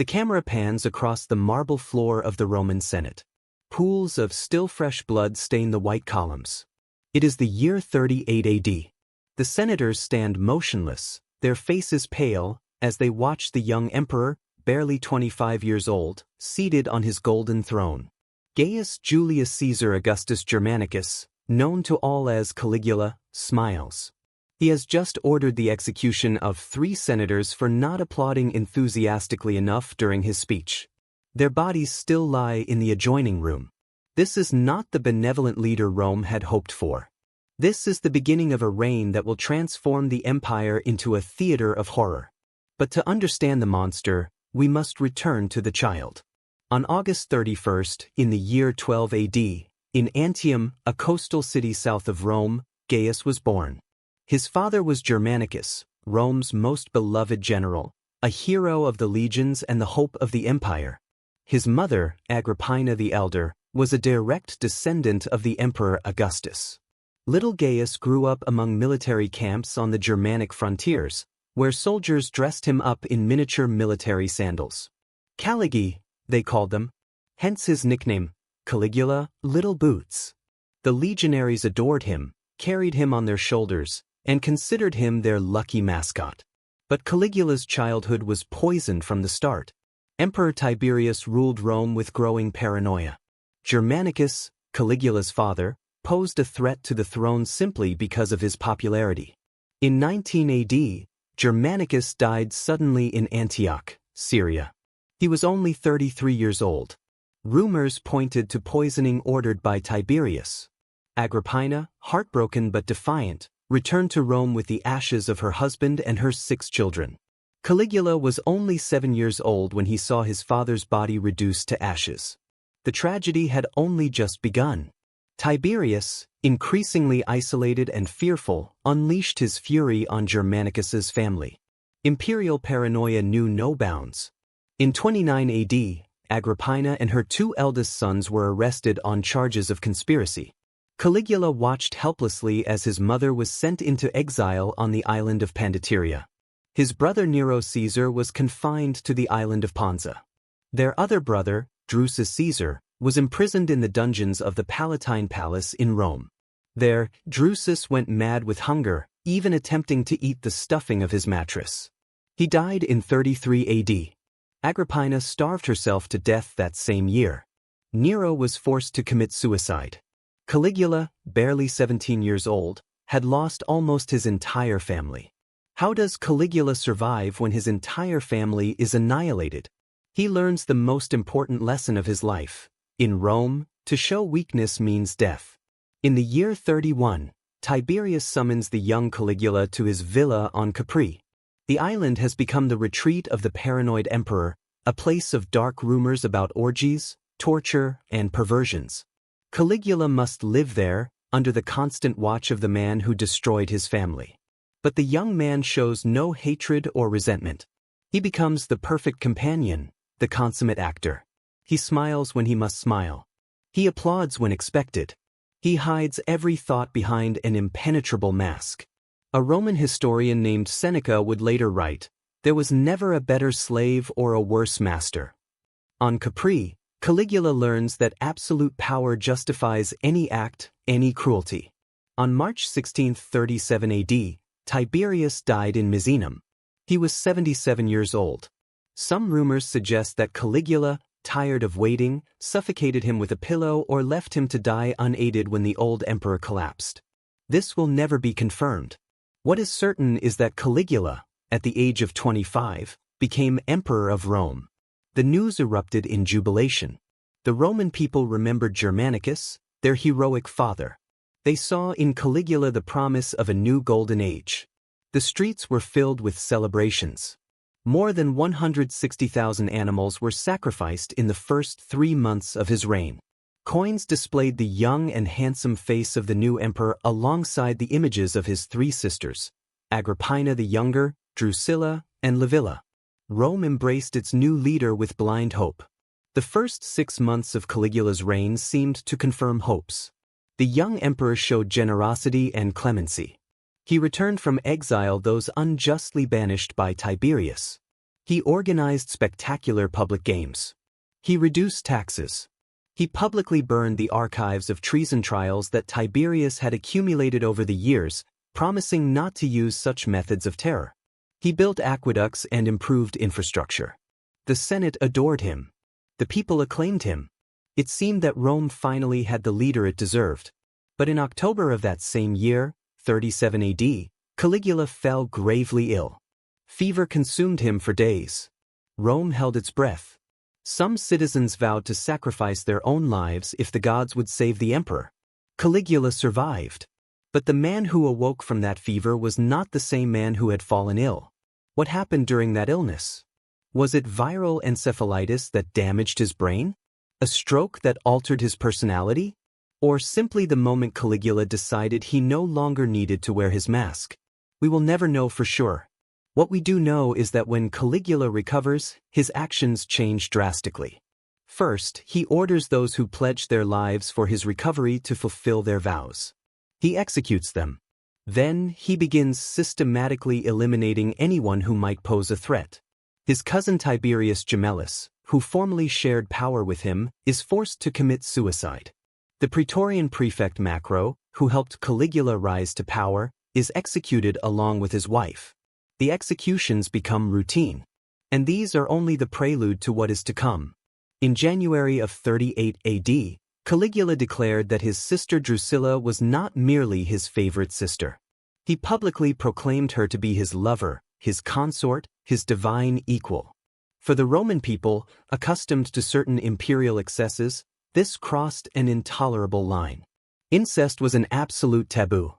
The camera pans across the marble floor of the Roman Senate. Pools of still fresh blood stain the white columns. It is the year 38 AD. The senators stand motionless, their faces pale, as they watch the young emperor, barely 25 years old, seated on his golden throne. Gaius Julius Caesar Augustus Germanicus, known to all as Caligula, smiles. He has just ordered the execution of 3 senators for not applauding enthusiastically enough during his speech. Their bodies still lie in the adjoining room. This is not the benevolent leader Rome had hoped for. This is the beginning of a reign that will transform the empire into a theater of horror. But to understand the monster, we must return to the child. On August 31st, in the year 12 AD, in Antium, a coastal city south of Rome, Gaius was born. His father was Germanicus, Rome's most beloved general, a hero of the legions and the hope of the empire. His mother, Agrippina the Elder, was a direct descendant of the emperor Augustus. Little Gaius grew up among military camps on the Germanic frontiers, where soldiers dressed him up in miniature military sandals. Caligulae, they called them, hence his nickname, Caligula, Little Boots. The legionaries adored him, carried him on their shoulders, and considered him their lucky mascot. But Caligula's childhood was poisoned from the start. Emperor Tiberius ruled Rome with growing paranoia. Germanicus, Caligula's father, posed a threat to the throne simply because of his popularity. In 19 AD, Germanicus died suddenly in Antioch, Syria. He was only 33 years old. Rumors pointed to poisoning ordered by Tiberius. Agrippina, heartbroken but defiant, returned to Rome with the ashes of her husband and her 6 children. Caligula was only 7 years old when he saw his father's body reduced to ashes. The tragedy had only just begun. Tiberius, increasingly isolated and fearful, unleashed his fury on Germanicus's family. Imperial paranoia knew no bounds. In 29 AD, Agrippina and her 2 eldest sons were arrested on charges of conspiracy. Caligula watched helplessly as his mother was sent into exile on the island of Pandateria. His brother Nero Caesar was confined to the island of Ponza. Their other brother, Drusus Caesar, was imprisoned in the dungeons of the Palatine Palace in Rome. There, Drusus went mad with hunger, even attempting to eat the stuffing of his mattress. He died in 33 AD. Agrippina starved herself to death that same year. Nero was forced to commit suicide. Caligula, barely 17 years old, had lost almost his entire family. How does Caligula survive when his entire family is annihilated? He learns the most important lesson of his life. In Rome, to show weakness means death. In the year 31, Tiberius summons the young Caligula to his villa on Capri. The island has become the retreat of the paranoid emperor, a place of dark rumors about orgies, torture, and perversions. Caligula must live there, under the constant watch of the man who destroyed his family. But the young man shows no hatred or resentment. He becomes the perfect companion, the consummate actor. He smiles when he must smile. He applauds when expected. He hides every thought behind an impenetrable mask. A Roman historian named Seneca would later write, "There was never a better slave or a worse master." On Capri, Caligula learns that absolute power justifies any act, any cruelty. On March 16, 37 AD, Tiberius died in Misenum. He was 77 years old. Some rumors suggest that Caligula, tired of waiting, suffocated him with a pillow or left him to die unaided when the old emperor collapsed. This will never be confirmed. What is certain is that Caligula, at the age of 25, became emperor of Rome. The news erupted in jubilation. The Roman people remembered Germanicus, their heroic father. They saw in Caligula the promise of a new golden age. The streets were filled with celebrations. More than 160,000 animals were sacrificed in the first 3 months of his reign. Coins displayed the young and handsome face of the new emperor alongside the images of his 3 sisters, Agrippina the Younger, Drusilla, and Livilla. Rome embraced its new leader with blind hope. The first 6 months of Caligula's reign seemed to confirm hopes. The young emperor showed generosity and clemency. He returned from exile those unjustly banished by Tiberius. He organized spectacular public games. He reduced taxes. He publicly burned the archives of treason trials that Tiberius had accumulated over the years, promising not to use such methods of terror. He built aqueducts and improved infrastructure. The Senate adored him. The people acclaimed him. It seemed that Rome finally had the leader it deserved. But in October of that same year, 37 AD, Caligula fell gravely ill. Fever consumed him for days. Rome held its breath. Some citizens vowed to sacrifice their own lives if the gods would save the emperor. Caligula survived. But the man who awoke from that fever was not the same man who had fallen ill. What happened during that illness? Was it viral encephalitis that damaged his brain? A stroke that altered his personality? Or simply the moment Caligula decided he no longer needed to wear his mask? We will never know for sure. What we do know is that when Caligula recovers, his actions change drastically. First, he orders those who pledge their lives for his recovery to fulfill their vows. He executes them. Then, he begins systematically eliminating anyone who might pose a threat. His cousin Tiberius Gemellus, who formerly shared power with him, is forced to commit suicide. The Praetorian prefect Macro, who helped Caligula rise to power, is executed along with his wife. The executions become routine. And these are only the prelude to what is to come. In January of 38 AD, Caligula declared that his sister Drusilla was not merely his favorite sister. He publicly proclaimed her to be his lover, his consort, his divine equal. For the Roman people, accustomed to certain imperial excesses, this crossed an intolerable line. Incest was an absolute taboo.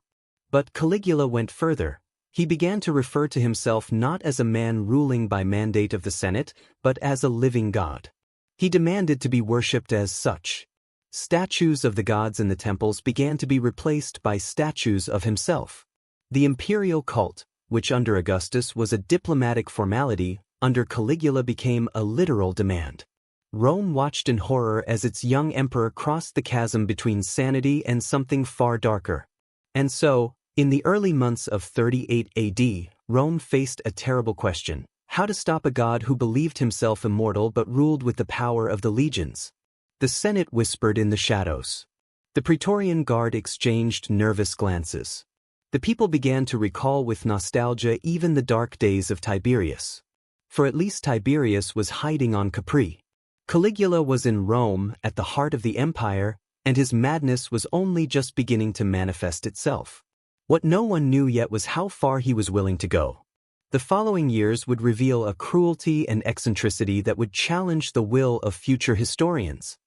But Caligula went further. He began to refer to himself not as a man ruling by mandate of the Senate, but as a living god. He demanded to be worshipped as such. Statues of the gods in the temples began to be replaced by statues of himself. The imperial cult, which under Augustus was a diplomatic formality, under Caligula became a literal demand. Rome watched in horror as its young emperor crossed the chasm between sanity and something far darker. And so, in the early months of 38 AD, Rome faced a terrible question: how to stop a god who believed himself immortal but ruled with the power of the legions. The Senate whispered in the shadows. The Praetorian Guard exchanged nervous glances. The people began to recall with nostalgia even the dark days of Tiberius. For at least Tiberius was hiding on Capri. Caligula was in Rome, at the heart of the empire, and his madness was only just beginning to manifest itself. What no one knew yet was how far he was willing to go. The following years would reveal a cruelty and eccentricity that would challenge the will of future historians.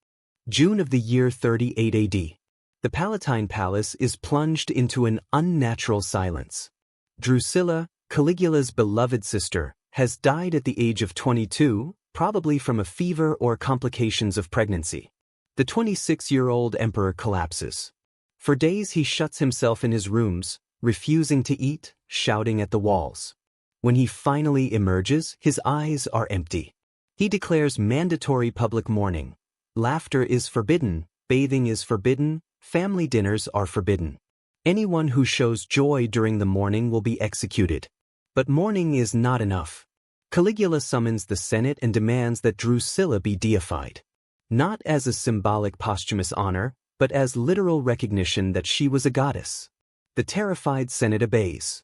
June of the year 38 AD. The Palatine Palace is plunged into an unnatural silence. Drusilla, Caligula's beloved sister, has died at the age of 22, probably from a fever or complications of pregnancy. The 26-year-old emperor collapses. For days he shuts himself in his rooms, refusing to eat, shouting at the walls. When he finally emerges, his eyes are empty. He declares mandatory public mourning. Laughter is forbidden, bathing is forbidden, family dinners are forbidden. Anyone who shows joy during the mourning will be executed. But mourning is not enough. Caligula summons the Senate and demands that Drusilla be deified. Not as a symbolic posthumous honor, but as literal recognition that she was a goddess. The terrified Senate obeys.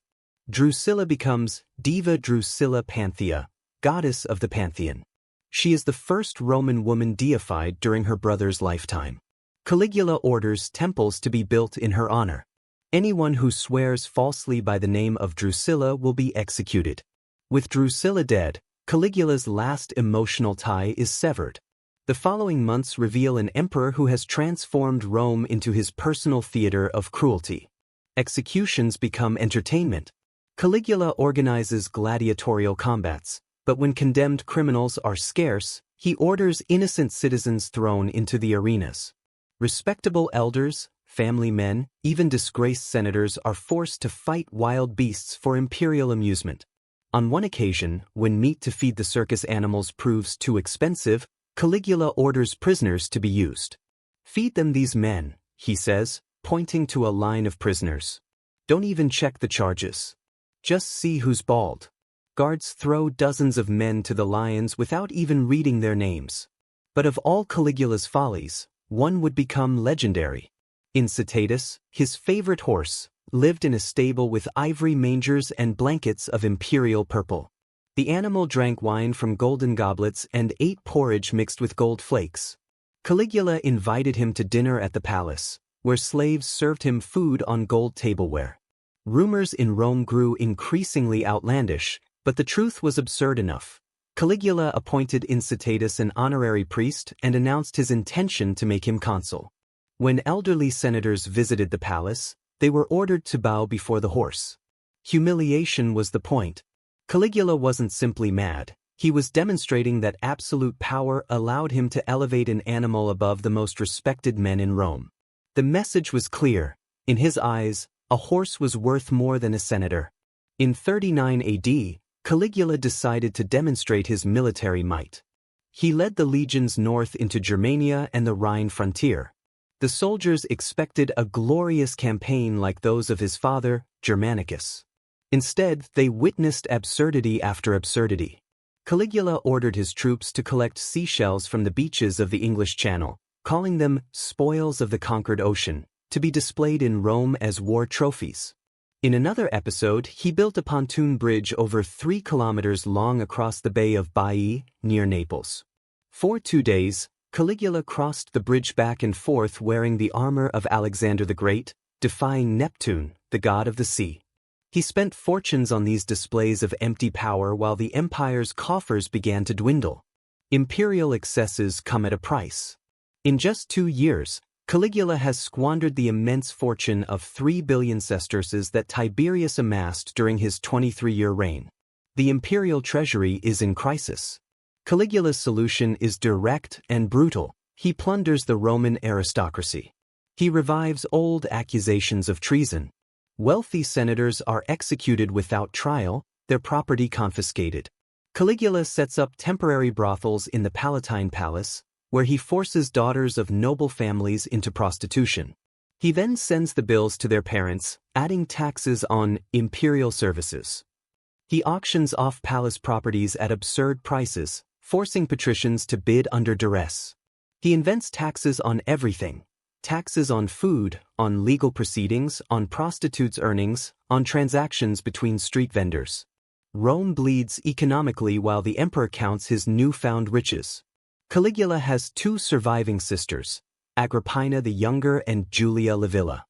Drusilla becomes Diva Drusilla Panthea, goddess of the Pantheon. She is the first Roman woman deified during her brother's lifetime. Caligula orders temples to be built in her honor. Anyone who swears falsely by the name of Drusilla will be executed. With Drusilla dead, Caligula's last emotional tie is severed. The following months reveal an emperor who has transformed Rome into his personal theater of cruelty. Executions become entertainment. Caligula organizes gladiatorial combats, but when condemned criminals are scarce, he orders innocent citizens thrown into the arenas. Respectable elders, family men, even disgraced senators are forced to fight wild beasts for imperial amusement. On one occasion, when meat to feed the circus animals proves too expensive, Caligula orders prisoners to be used. "Feed them these men," he says, pointing to a line of prisoners. "Don't even check the charges. Just see who's bald." Guards throw dozens of men to the lions without even reading their names. But of all Caligula's follies, one would become legendary. Incitatus, his favorite horse, lived in a stable with ivory mangers and blankets of imperial purple. The animal drank wine from golden goblets and ate porridge mixed with gold flakes. Caligula invited him to dinner at the palace, where slaves served him food on gold tableware. Rumors in Rome grew increasingly outlandish, but the truth was absurd enough. Caligula appointed Incitatus an honorary priest and announced his intention to make him consul. When elderly senators visited the palace, they were ordered to bow before the horse. Humiliation was the point. Caligula wasn't simply mad, he was demonstrating that absolute power allowed him to elevate an animal above the most respected men in Rome. The message was clear. In his eyes, a horse was worth more than a senator. In 39 AD, Caligula decided to demonstrate his military might. He led the legions north into Germania and the Rhine frontier. The soldiers expected a glorious campaign like those of his father, Germanicus. Instead, they witnessed absurdity after absurdity. Caligula ordered his troops to collect seashells from the beaches of the English Channel, calling them spoils of the conquered ocean, to be displayed in Rome as war trophies. In another episode, he built a pontoon bridge over 3 kilometers long across the Bay of Baiae, near Naples. For 2 days, Caligula crossed the bridge back and forth wearing the armor of Alexander the Great, defying Neptune, the god of the sea. He spent fortunes on these displays of empty power while the empire's coffers began to dwindle. Imperial excesses come at a price. In just 2 years, Caligula has squandered the immense fortune of 3 billion sesterces that Tiberius amassed during his 23-year reign. The imperial treasury is in crisis. Caligula's solution is direct and brutal. He plunders the Roman aristocracy. He revives old accusations of treason. Wealthy senators are executed without trial, their property confiscated. Caligula sets up temporary brothels in the Palatine Palace, where he forces daughters of noble families into prostitution. He then sends the bills to their parents, adding taxes on imperial services. He auctions off palace properties at absurd prices, forcing patricians to bid under duress. He invents taxes on everything. Taxes on food, on legal proceedings, on prostitutes' earnings, on transactions between street vendors. Rome bleeds economically while the emperor counts his newfound riches. Caligula has 2 surviving sisters, Agrippina the Younger and Julia Livilla.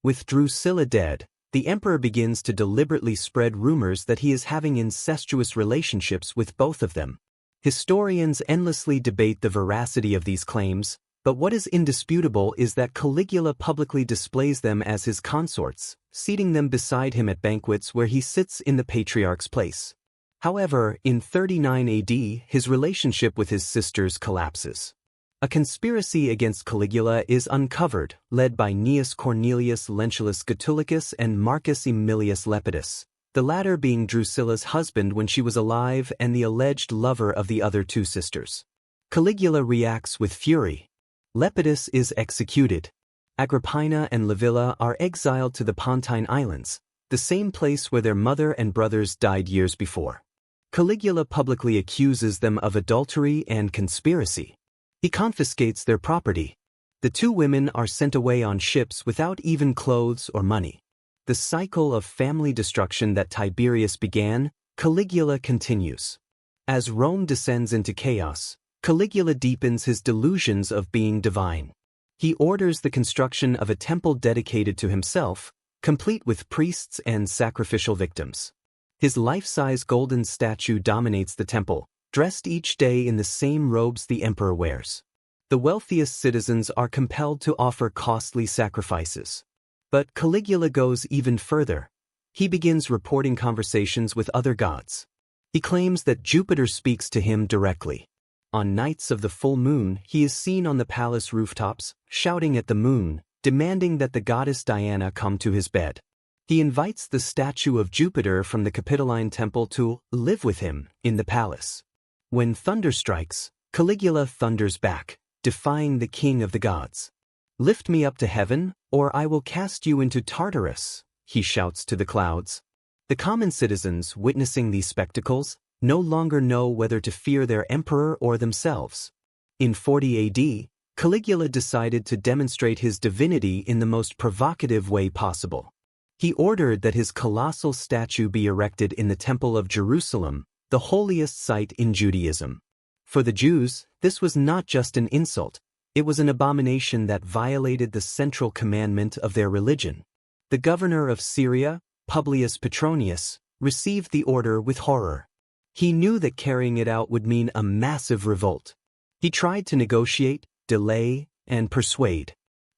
With Drusilla dead, the emperor begins to deliberately spread rumors that he is having incestuous relationships with both of them. Historians endlessly debate the veracity of these claims, but what is indisputable is that Caligula publicly displays them as his consorts, seating them beside him at banquets where he sits in the patriarch's place. However, in 39 AD, his relationship with his sisters collapses. A conspiracy against Caligula is uncovered, led by Gnaeus Cornelius Lentulus Gaetulicus and Marcus Aemilius Lepidus, the latter being Drusilla's husband when she was alive and the alleged lover of the other 2 sisters. Caligula reacts with fury. Lepidus is executed. Agrippina and Livilla are exiled to the Pontine Islands, the same place where their mother and brothers died years before. Caligula publicly accuses them of adultery and conspiracy. He confiscates their property. The 2 women are sent away on ships without even clothes or money. The cycle of family destruction that Tiberius began, Caligula continues. As Rome descends into chaos, Caligula deepens his delusions of being divine. He orders the construction of a temple dedicated to himself, complete with priests and sacrificial victims. His life-size golden statue dominates the temple, dressed each day in the same robes the emperor wears. The wealthiest citizens are compelled to offer costly sacrifices. But Caligula goes even further. He begins reporting conversations with other gods. He claims that Jupiter speaks to him directly. On nights of the full moon, he is seen on the palace rooftops, shouting at the moon, demanding that the goddess Diana come to his bed. He invites the statue of Jupiter from the Capitoline temple to live with him in the palace. When thunder strikes, Caligula thunders back, defying the king of the gods. "Lift me up to heaven, or I will cast you into Tartarus," he shouts to the clouds. The common citizens, witnessing these spectacles, no longer know whether to fear their emperor or themselves. In 40 AD, Caligula decided to demonstrate his divinity in the most provocative way possible. He ordered that his colossal statue be erected in the Temple of Jerusalem, the holiest site in Judaism. For the Jews, this was not just an insult, it was an abomination that violated the central commandment of their religion. The governor of Syria, Publius Petronius, received the order with horror. He knew that carrying it out would mean a massive revolt. He tried to negotiate, delay, and persuade.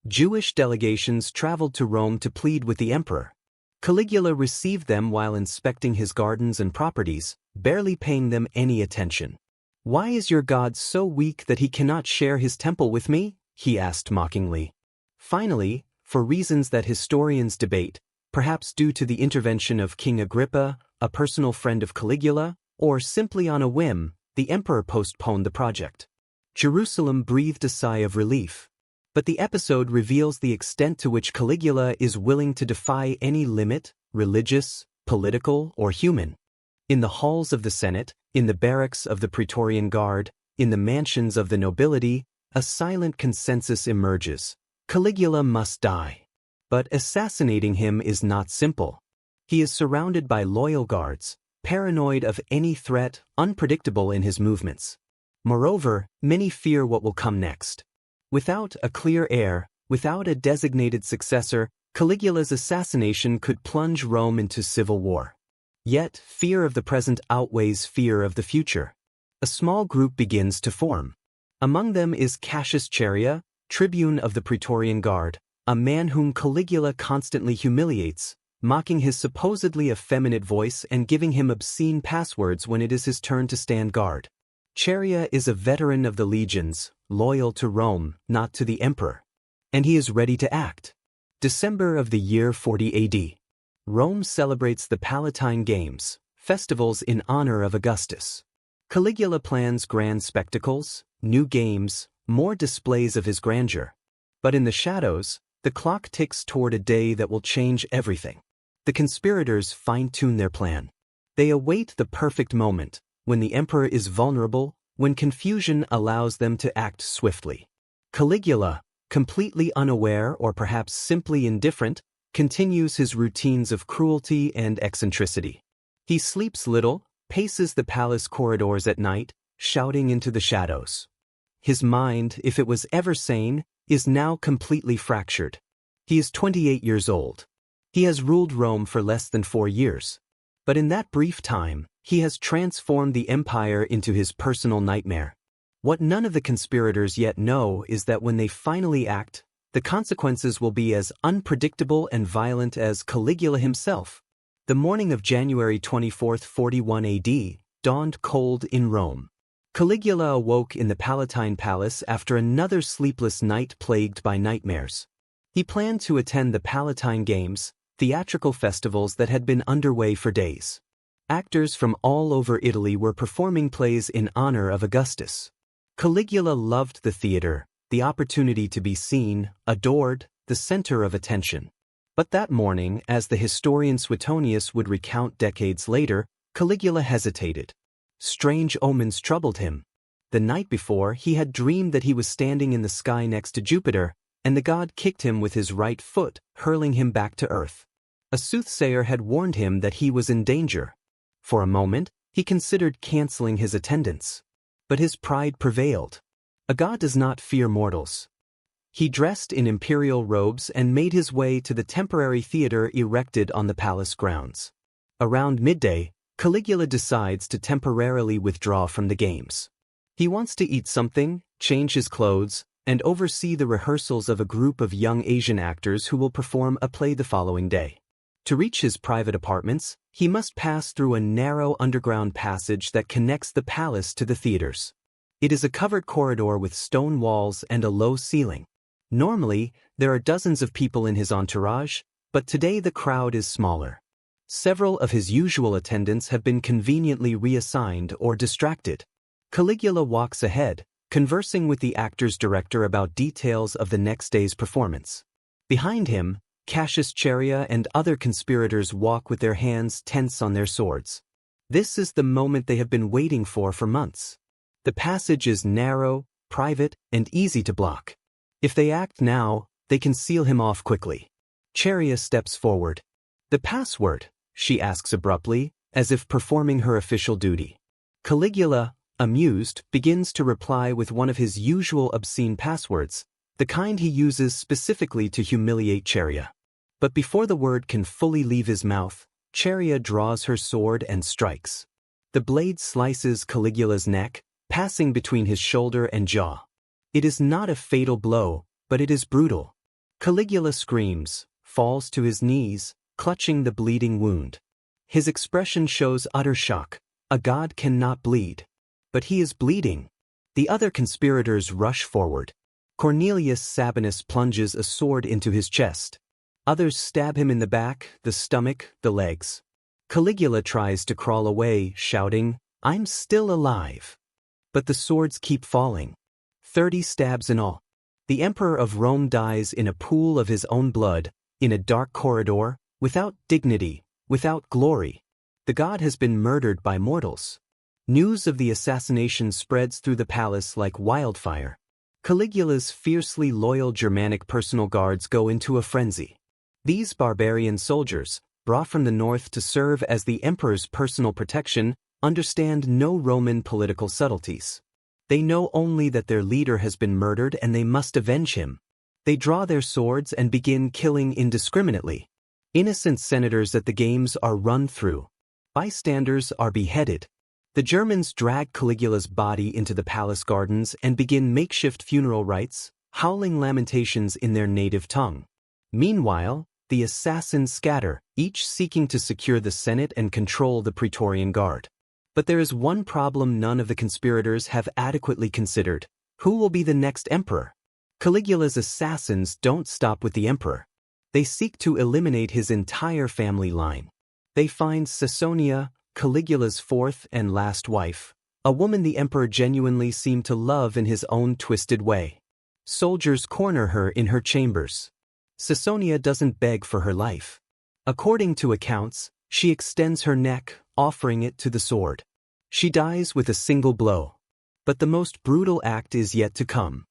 Jewish delegations traveled to Rome to plead with the emperor. Caligula received them while inspecting his gardens and properties, barely paying them any attention. "Why is your God so weak that he cannot share his temple with me?" he asked mockingly. Finally, for reasons that historians debate, perhaps due to the intervention of King Agrippa, a personal friend of Caligula, or simply on a whim, the emperor postponed the project. Jerusalem breathed a sigh of relief. But the episode reveals the extent to which Caligula is willing to defy any limit, religious, political, or human. In the halls of the Senate, in the barracks of the Praetorian Guard, in the mansions of the nobility, a silent consensus emerges. Caligula must die. But assassinating him is not simple. He is surrounded by loyal guards, paranoid of any threat, unpredictable in his movements. Moreover, many fear what will come next. Without a clear heir, without a designated successor, Caligula's assassination could plunge Rome into civil war. Yet, fear of the present outweighs fear of the future. A small group begins to form. Among them is Cassius Chaerea, tribune of the Praetorian Guard, a man whom Caligula constantly humiliates, mocking his supposedly effeminate voice and giving him obscene passwords when it is his turn to stand guard. Chaerea is a veteran of the legions, loyal to Rome, not to the emperor. And he is ready to act. December of the year 40 AD. Rome celebrates the Palatine Games, festivals in honor of Augustus. Caligula plans grand spectacles, new games, more displays of his grandeur. But in the shadows, the clock ticks toward a day that will change everything. The conspirators fine-tune their plan. They await the perfect moment, when the emperor is vulnerable, when confusion allows them to act swiftly. Caligula, completely unaware or perhaps simply indifferent, continues his routines of cruelty and eccentricity. He sleeps little, paces the palace corridors at night, shouting into the shadows. His mind, if it was ever sane, is now completely fractured. He is 28 years old. He has ruled Rome for less than 4 years. But in that brief time, he has transformed the empire into his personal nightmare. What none of the conspirators yet know is that when they finally act, the consequences will be as unpredictable and violent as Caligula himself. The morning of January 24, 41 AD, dawned cold in Rome. Caligula awoke in the Palatine Palace after another sleepless night plagued by nightmares. He planned to attend the Palatine Games, theatrical festivals that had been underway for days. Actors from all over Italy were performing plays in honor of Augustus. Caligula loved the theater, the opportunity to be seen, adored, the center of attention. But that morning, as the historian Suetonius would recount decades later, Caligula hesitated. Strange omens troubled him. The night before, he had dreamed that he was standing in the sky next to Jupiter, and the god kicked him with his right foot, hurling him back to earth. A soothsayer had warned him that he was in danger. For a moment, he considered canceling his attendance. But his pride prevailed. A god does not fear mortals. He dressed in imperial robes and made his way to the temporary theater erected on the palace grounds. Around midday, Caligula decides to temporarily withdraw from the games. He wants to eat something, change his clothes, and oversee the rehearsals of a group of young Asian actors who will perform a play the following day. To reach his private apartments, he must pass through a narrow underground passage that connects the palace to the theaters. It is a covered corridor with stone walls and a low ceiling. Normally, there are dozens of people in his entourage, but today the crowd is smaller. Several of his usual attendants have been conveniently reassigned or distracted. Caligula walks ahead, conversing with the actor's director about details of the next day's performance. Behind him, Cassius Chaerea and other conspirators walk with their hands tense on their swords. This is the moment they have been waiting for months. The passage is narrow, private, and easy to block. If they act now, they can seal him off quickly. Chaerea steps forward. "The password?" she asks abruptly, as if performing her official duty. Caligula, amused, begins to reply with one of his usual obscene passwords, the kind he uses specifically to humiliate Chaerea. But before the word can fully leave his mouth, Chaerea draws her sword and strikes. The blade slices Caligula's neck, passing between his shoulder and jaw. It is not a fatal blow, but it is brutal. Caligula screams, falls to his knees, clutching the bleeding wound. His expression shows utter shock. A god cannot bleed. But he is bleeding. The other conspirators rush forward. Cornelius Sabinus plunges a sword into his chest. Others stab him in the back, the stomach, the legs. Caligula tries to crawl away, shouting, "I'm still alive." But the swords keep falling. 30 stabs in all. The Emperor of Rome dies in a pool of his own blood, in a dark corridor, without dignity, without glory. The god has been murdered by mortals. News of the assassination spreads through the palace like wildfire. Caligula's fiercely loyal Germanic personal guards go into a frenzy. These barbarian soldiers, brought from the north to serve as the emperor's personal protection, understand no Roman political subtleties. They know only that their leader has been murdered and they must avenge him. They draw their swords and begin killing indiscriminately. Innocent senators at the games are run through. Bystanders are beheaded. The Germans drag Caligula's body into the palace gardens and begin makeshift funeral rites, howling lamentations in their native tongue. Meanwhile, the assassins scatter, each seeking to secure the Senate and control the Praetorian Guard. But there is one problem none of the conspirators have adequately considered. Who will be the next emperor? Caligula's assassins don't stop with the emperor. They seek to eliminate his entire family line. They find Caesonia, Caligula's fourth and last wife, a woman the emperor genuinely seemed to love in his own twisted way. Soldiers corner her in her chambers. Caesonia doesn't beg for her life. According to accounts, she extends her neck, offering it to the sword. She dies with a single blow. But the most brutal act is yet to come.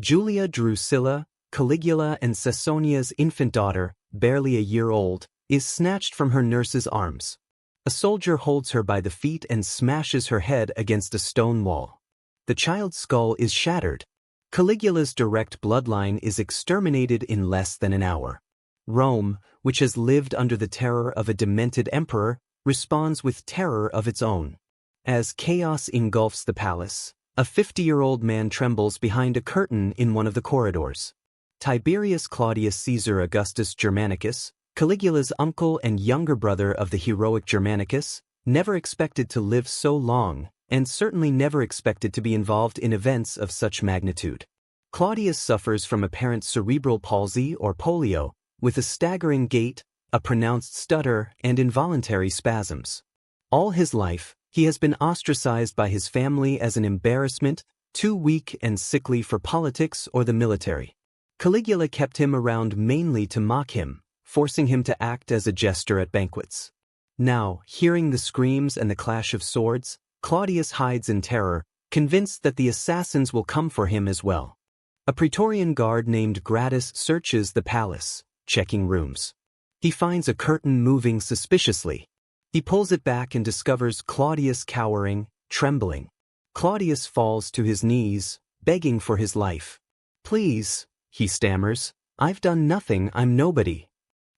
Julia Drusilla, Caligula and Caesonia's infant daughter, barely a year old, is snatched from her nurse's arms. A soldier holds her by the feet and smashes her head against a stone wall. The child's skull is shattered. Caligula's direct bloodline is exterminated in less than an hour. Rome, which has lived under the terror of a demented emperor, responds with terror of its own. As chaos engulfs the palace, a 50-year-old man trembles behind a curtain in one of the corridors. Tiberius Claudius Caesar Augustus Germanicus, Caligula's uncle and younger brother of the heroic Germanicus, never expected to live so long, and certainly never expected to be involved in events of such magnitude. Claudius suffers from apparent cerebral palsy or polio, with a staggering gait, a pronounced stutter, and involuntary spasms. All his life, he has been ostracized by his family as an embarrassment, too weak and sickly for politics or the military. Caligula kept him around mainly to mock him, forcing him to act as a jester at banquets. Now, hearing the screams and the clash of swords, Claudius hides in terror, convinced that the assassins will come for him as well. A Praetorian guard named Gratus searches the palace, checking rooms. He finds a curtain moving suspiciously. He pulls it back and discovers Claudius cowering, trembling. Claudius falls to his knees, begging for his life. "Please," he stammers, "I've done nothing, I'm nobody."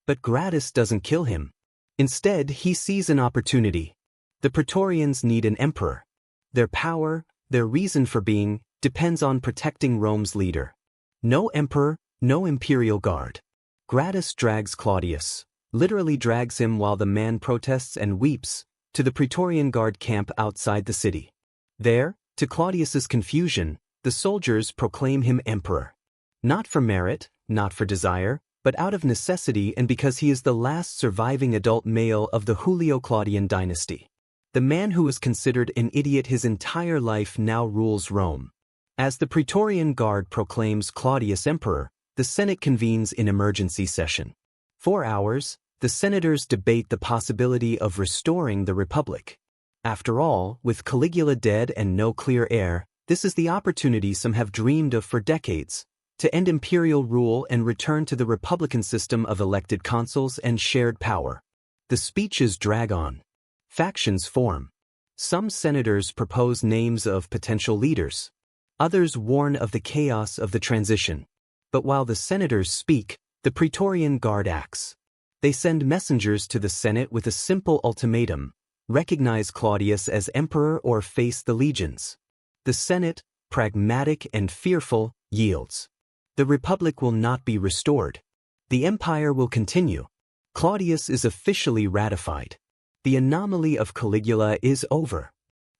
But Gratus doesn't kill him. Instead, he sees an opportunity. The Praetorians need an emperor. Their power, their reason for being, depends on protecting Rome's leader. No emperor, no imperial guard. Gratus drags Claudius, literally drags him while the man protests and weeps, to the Praetorian Guard camp outside the city. There, to Claudius's confusion, the soldiers proclaim him emperor. Not for merit, not for desire, but out of necessity and because he is the last surviving adult male of the Julio-Claudian dynasty. The man who was considered an idiot his entire life now rules Rome. As the Praetorian Guard proclaims Claudius emperor, the Senate convenes in emergency session. For hours, the senators debate the possibility of restoring the republic. After all, with Caligula dead and no clear heir, this is the opportunity some have dreamed of for decades, to end imperial rule and return to the republican system of elected consuls and shared power. The speeches drag on. Factions form. Some senators propose names of potential leaders. Others warn of the chaos of the transition. But while the senators speak, the Praetorian Guard acts. They send messengers to the Senate with a simple ultimatum: recognize Claudius as emperor or face the legions. The Senate, pragmatic and fearful, yields. The republic will not be restored. The empire will continue. Claudius is officially ratified. The anomaly of Caligula is over.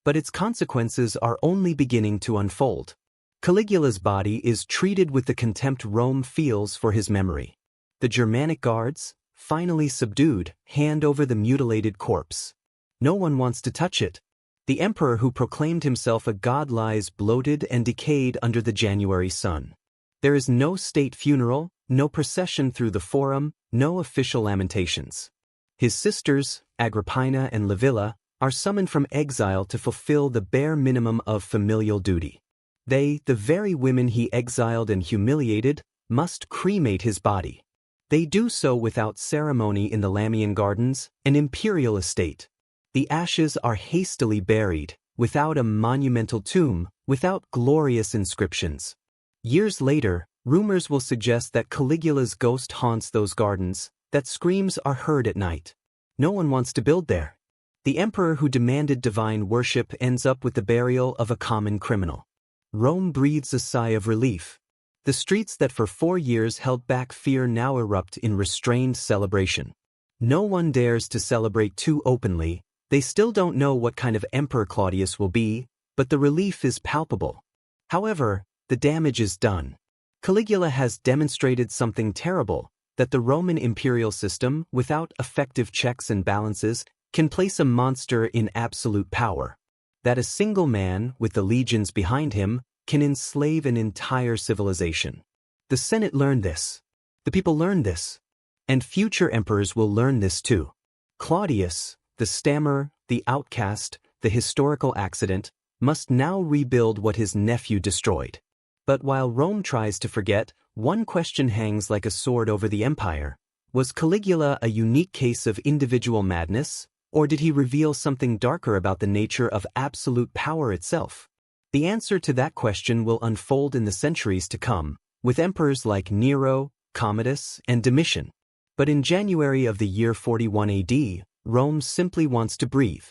But its consequences are only beginning to unfold. Caligula's body is treated with the contempt Rome feels for his memory. The Germanic guards, finally subdued, hand over the mutilated corpse. No one wants to touch it. The emperor who proclaimed himself a god lies bloated and decayed under the January sun. There is no state funeral, no procession through the forum, no official lamentations. His sisters, Agrippina and Livilla, are summoned from exile to fulfill the bare minimum of familial duty. They, the very women he exiled and humiliated, must cremate his body. They do so without ceremony in the Lamian Gardens, an imperial estate. The ashes are hastily buried, without a monumental tomb, without glorious inscriptions. Years later, rumors will suggest that Caligula's ghost haunts those gardens, that screams are heard at night. No one wants to build there. The emperor who demanded divine worship ends up with the burial of a common criminal. Rome breathes a sigh of relief. The streets that for 4 years held back fear now erupt in restrained celebration. No one dares to celebrate too openly. They still don't know what kind of emperor Claudius will be, but the relief is palpable. However, the damage is done. Caligula has demonstrated something terrible, that the Roman imperial system, without effective checks and balances, can place a monster in absolute power. That a single man, with the legions behind him, can enslave an entire civilization. The Senate learned this. The people learned this. And future emperors will learn this too. Claudius, the stammerer, the outcast, the historical accident, must now rebuild what his nephew destroyed. But while Rome tries to forget, one question hangs like a sword over the empire. Was Caligula a unique case of individual madness, or did he reveal something darker about the nature of absolute power itself? The answer to that question will unfold in the centuries to come, with emperors like Nero, Commodus, and Domitian. But in January of the year 41 AD, Rome simply wants to breathe.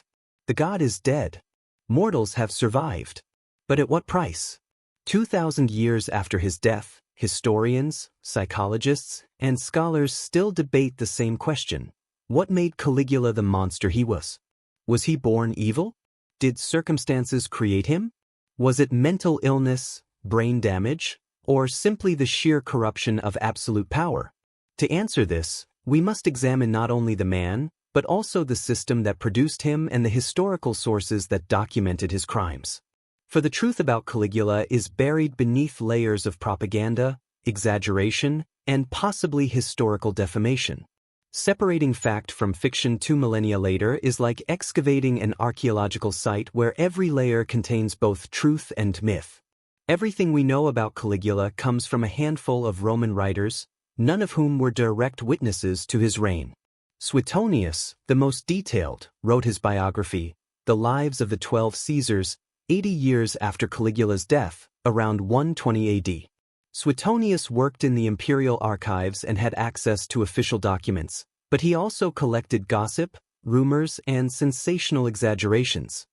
The god is dead. Mortals have survived. But at what price? 2,000 years after his death, historians, psychologists, and scholars still debate the same question. What made Caligula the monster he was? Was he born evil? Did circumstances create him? Was it mental illness, brain damage, or simply the sheer corruption of absolute power? To answer this, we must examine not only the man, but also the system that produced him and the historical sources that documented his crimes. For the truth about Caligula is buried beneath layers of propaganda, exaggeration, and possibly historical defamation. Separating fact from fiction 2 millennia later is like excavating an archaeological site where every layer contains both truth and myth. Everything we know about Caligula comes from a handful of Roman writers, none of whom were direct witnesses to his reign. Suetonius, the most detailed, wrote his biography, The Lives of the 12 Caesars, 80 years after Caligula's death, around 120 AD. Suetonius worked in the imperial archives and had access to official documents, but he also collected gossip, rumors, and sensational exaggerations.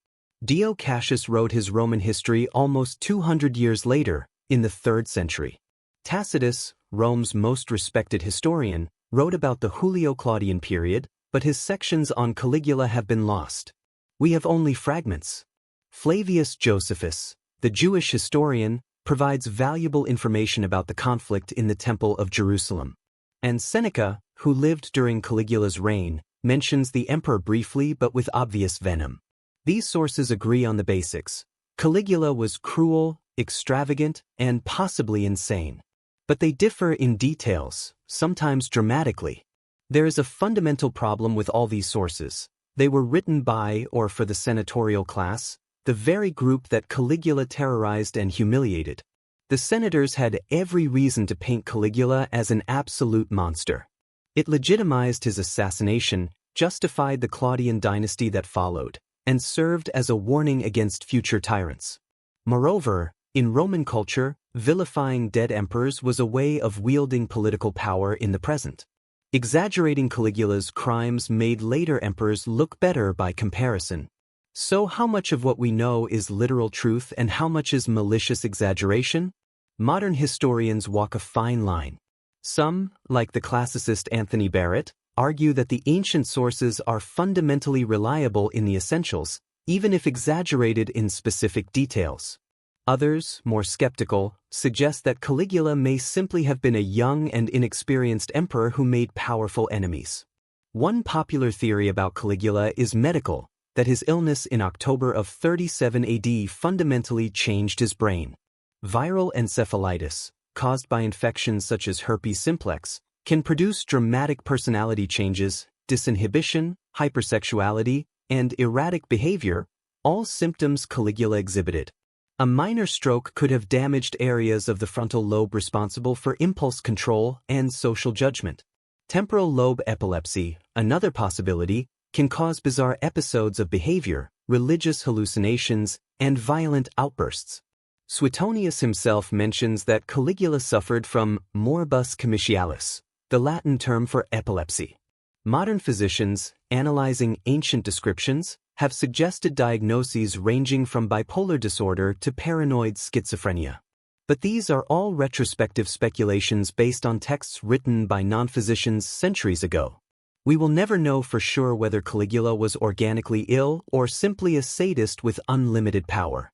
Dio Cassius wrote his Roman history almost 200 years later, in the 3rd century. Tacitus, Rome's most respected historian, wrote about the Julio-Claudian period, but his sections on Caligula have been lost. We have only fragments. Flavius Josephus, the Jewish historian, provides valuable information about the conflict in the Temple of Jerusalem. And Seneca, who lived during Caligula's reign, mentions the emperor briefly but with obvious venom. These sources agree on the basics. Caligula was cruel, extravagant, and possibly insane. But they differ in details, sometimes dramatically. There is a fundamental problem with all these sources. They were written by or for the senatorial class, the very group that Caligula terrorized and humiliated. The senators had every reason to paint Caligula as an absolute monster. It legitimized his assassination, justified the Claudian dynasty that followed, and served as a warning against future tyrants. Moreover, in Roman culture, vilifying dead emperors was a way of wielding political power in the present. Exaggerating Caligula's crimes made later emperors look better by comparison. So how much of what we know is literal truth and how much is malicious exaggeration? Modern historians walk a fine line. Some, like the classicist Anthony Barrett, argue that the ancient sources are fundamentally reliable in the essentials, even if exaggerated in specific details. Others, more skeptical, suggest that Caligula may simply have been a young and inexperienced emperor who made powerful enemies. One popular theory about Caligula is medical, that his illness in October of 37 AD fundamentally changed his brain. Viral encephalitis, caused by infections such as herpes simplex, can produce dramatic personality changes, disinhibition, hypersexuality, and erratic behavior, all symptoms Caligula exhibited. A minor stroke could have damaged areas of the frontal lobe responsible for impulse control and social judgment. Temporal lobe epilepsy, another possibility, can cause bizarre episodes of behavior, religious hallucinations, and violent outbursts. Suetonius himself mentions that Caligula suffered from morbus comitialis, the Latin term for epilepsy. Modern physicians, analyzing ancient descriptions, have suggested diagnoses ranging from bipolar disorder to paranoid schizophrenia. But these are all retrospective speculations based on texts written by non-physicians centuries ago. We will never know for sure whether Caligula was organically ill or simply a sadist with unlimited power.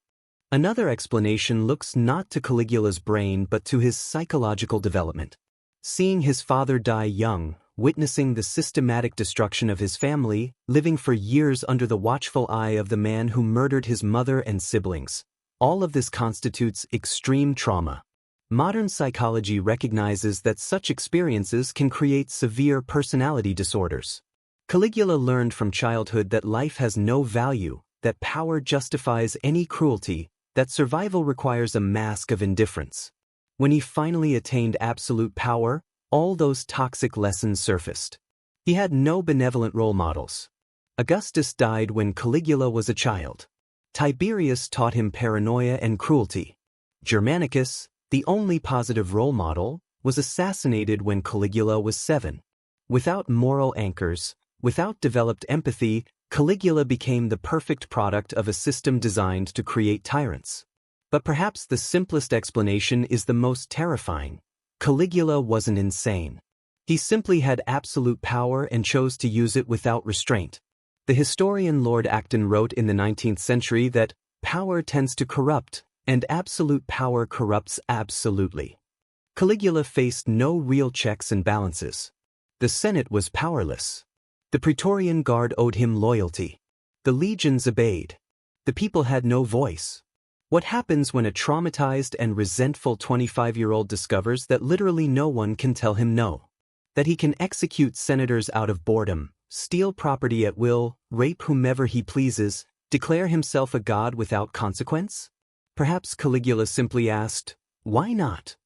Another explanation looks not to Caligula's brain but to his psychological development. Seeing his father die young, witnessing the systematic destruction of his family, living for years under the watchful eye of the man who murdered his mother and siblings, all of this constitutes extreme trauma. Modern psychology recognizes that such experiences can create severe personality disorders. Caligula learned from childhood that life has no value, that power justifies any cruelty, that survival requires a mask of indifference. When he finally attained absolute power, all those toxic lessons surfaced. He had no benevolent role models. Augustus died when Caligula was a child. Tiberius taught him paranoia and cruelty. Germanicus, the only positive role model, was assassinated when Caligula was 7. Without moral anchors, without developed empathy, Caligula became the perfect product of a system designed to create tyrants. But perhaps the simplest explanation is the most terrifying. Caligula wasn't insane. He simply had absolute power and chose to use it without restraint. The historian Lord Acton wrote in the 19th century that power tends to corrupt, and absolute power corrupts absolutely. Caligula faced no real checks and balances. The Senate was powerless. The Praetorian Guard owed him loyalty. The legions obeyed. The people had no voice. What happens when a traumatized and resentful 25-year-old discovers that literally no one can tell him no? That he can execute senators out of boredom, steal property at will, rape whomever he pleases, declare himself a god without consequence? Perhaps Caligula simply asked, "Why not?"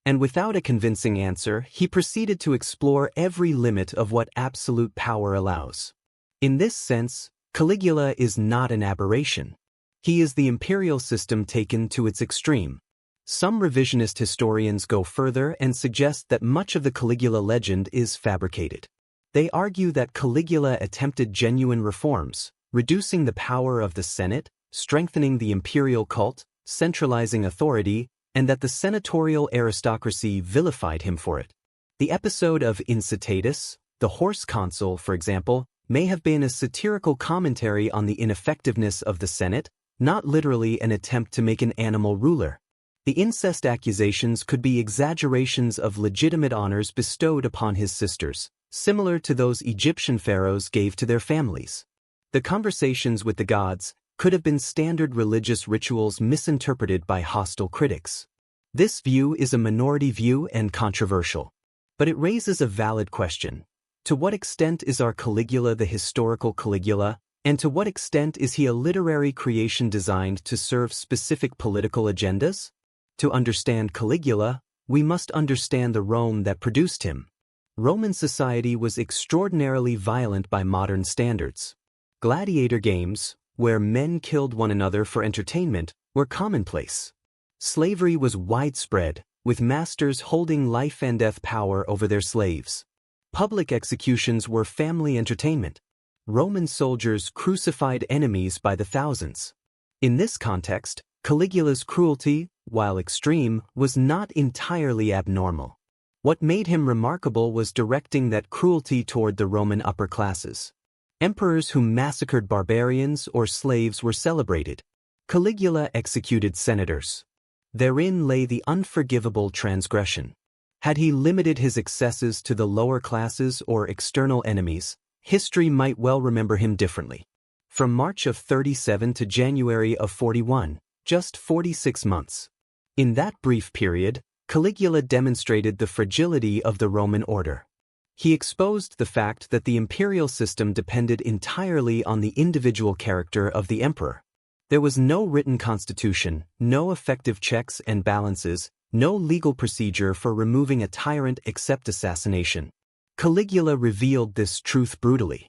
And without a convincing answer, he proceeded to explore every limit of what absolute power allows. In this sense, Caligula is not an aberration. He is the imperial system taken to its extreme. Some revisionist historians go further and suggest that much of the Caligula legend is fabricated. They argue that Caligula attempted genuine reforms, reducing the power of the Senate, strengthening the imperial cult, centralizing authority, and that the senatorial aristocracy vilified him for it. The episode of Incitatus, the horse consul, for example, may have been a satirical commentary on the ineffectiveness of the Senate, not literally an attempt to make an animal ruler. The incest accusations could be exaggerations of legitimate honors bestowed upon his sisters, similar to those Egyptian pharaohs gave to their families. The conversations with the gods could have been standard religious rituals misinterpreted by hostile critics. This view is a minority view and controversial. But it raises a valid question. To what extent is our Caligula the historical Caligula, and to what extent is he a literary creation designed to serve specific political agendas? To understand Caligula, we must understand the Rome that produced him. Roman society was extraordinarily violent by modern standards. Gladiator games, where men killed one another for entertainment, were commonplace. Slavery was widespread, with masters holding life and death power over their slaves. Public executions were family entertainment. Roman soldiers crucified enemies by the thousands. In this context, Caligula's cruelty, while extreme, was not entirely abnormal. What made him remarkable was directing that cruelty toward the Roman upper classes. Emperors who massacred barbarians or slaves were celebrated. Caligula executed senators. Therein lay the unforgivable transgression. Had he limited his excesses to the lower classes or external enemies, history might well remember him differently. From March of 37 to January of 41, just 46 months. In that brief period, Caligula demonstrated the fragility of the Roman order. He exposed the fact that the imperial system depended entirely on the individual character of the emperor. There was no written constitution, no effective checks and balances, no legal procedure for removing a tyrant except assassination. Caligula revealed this truth brutally.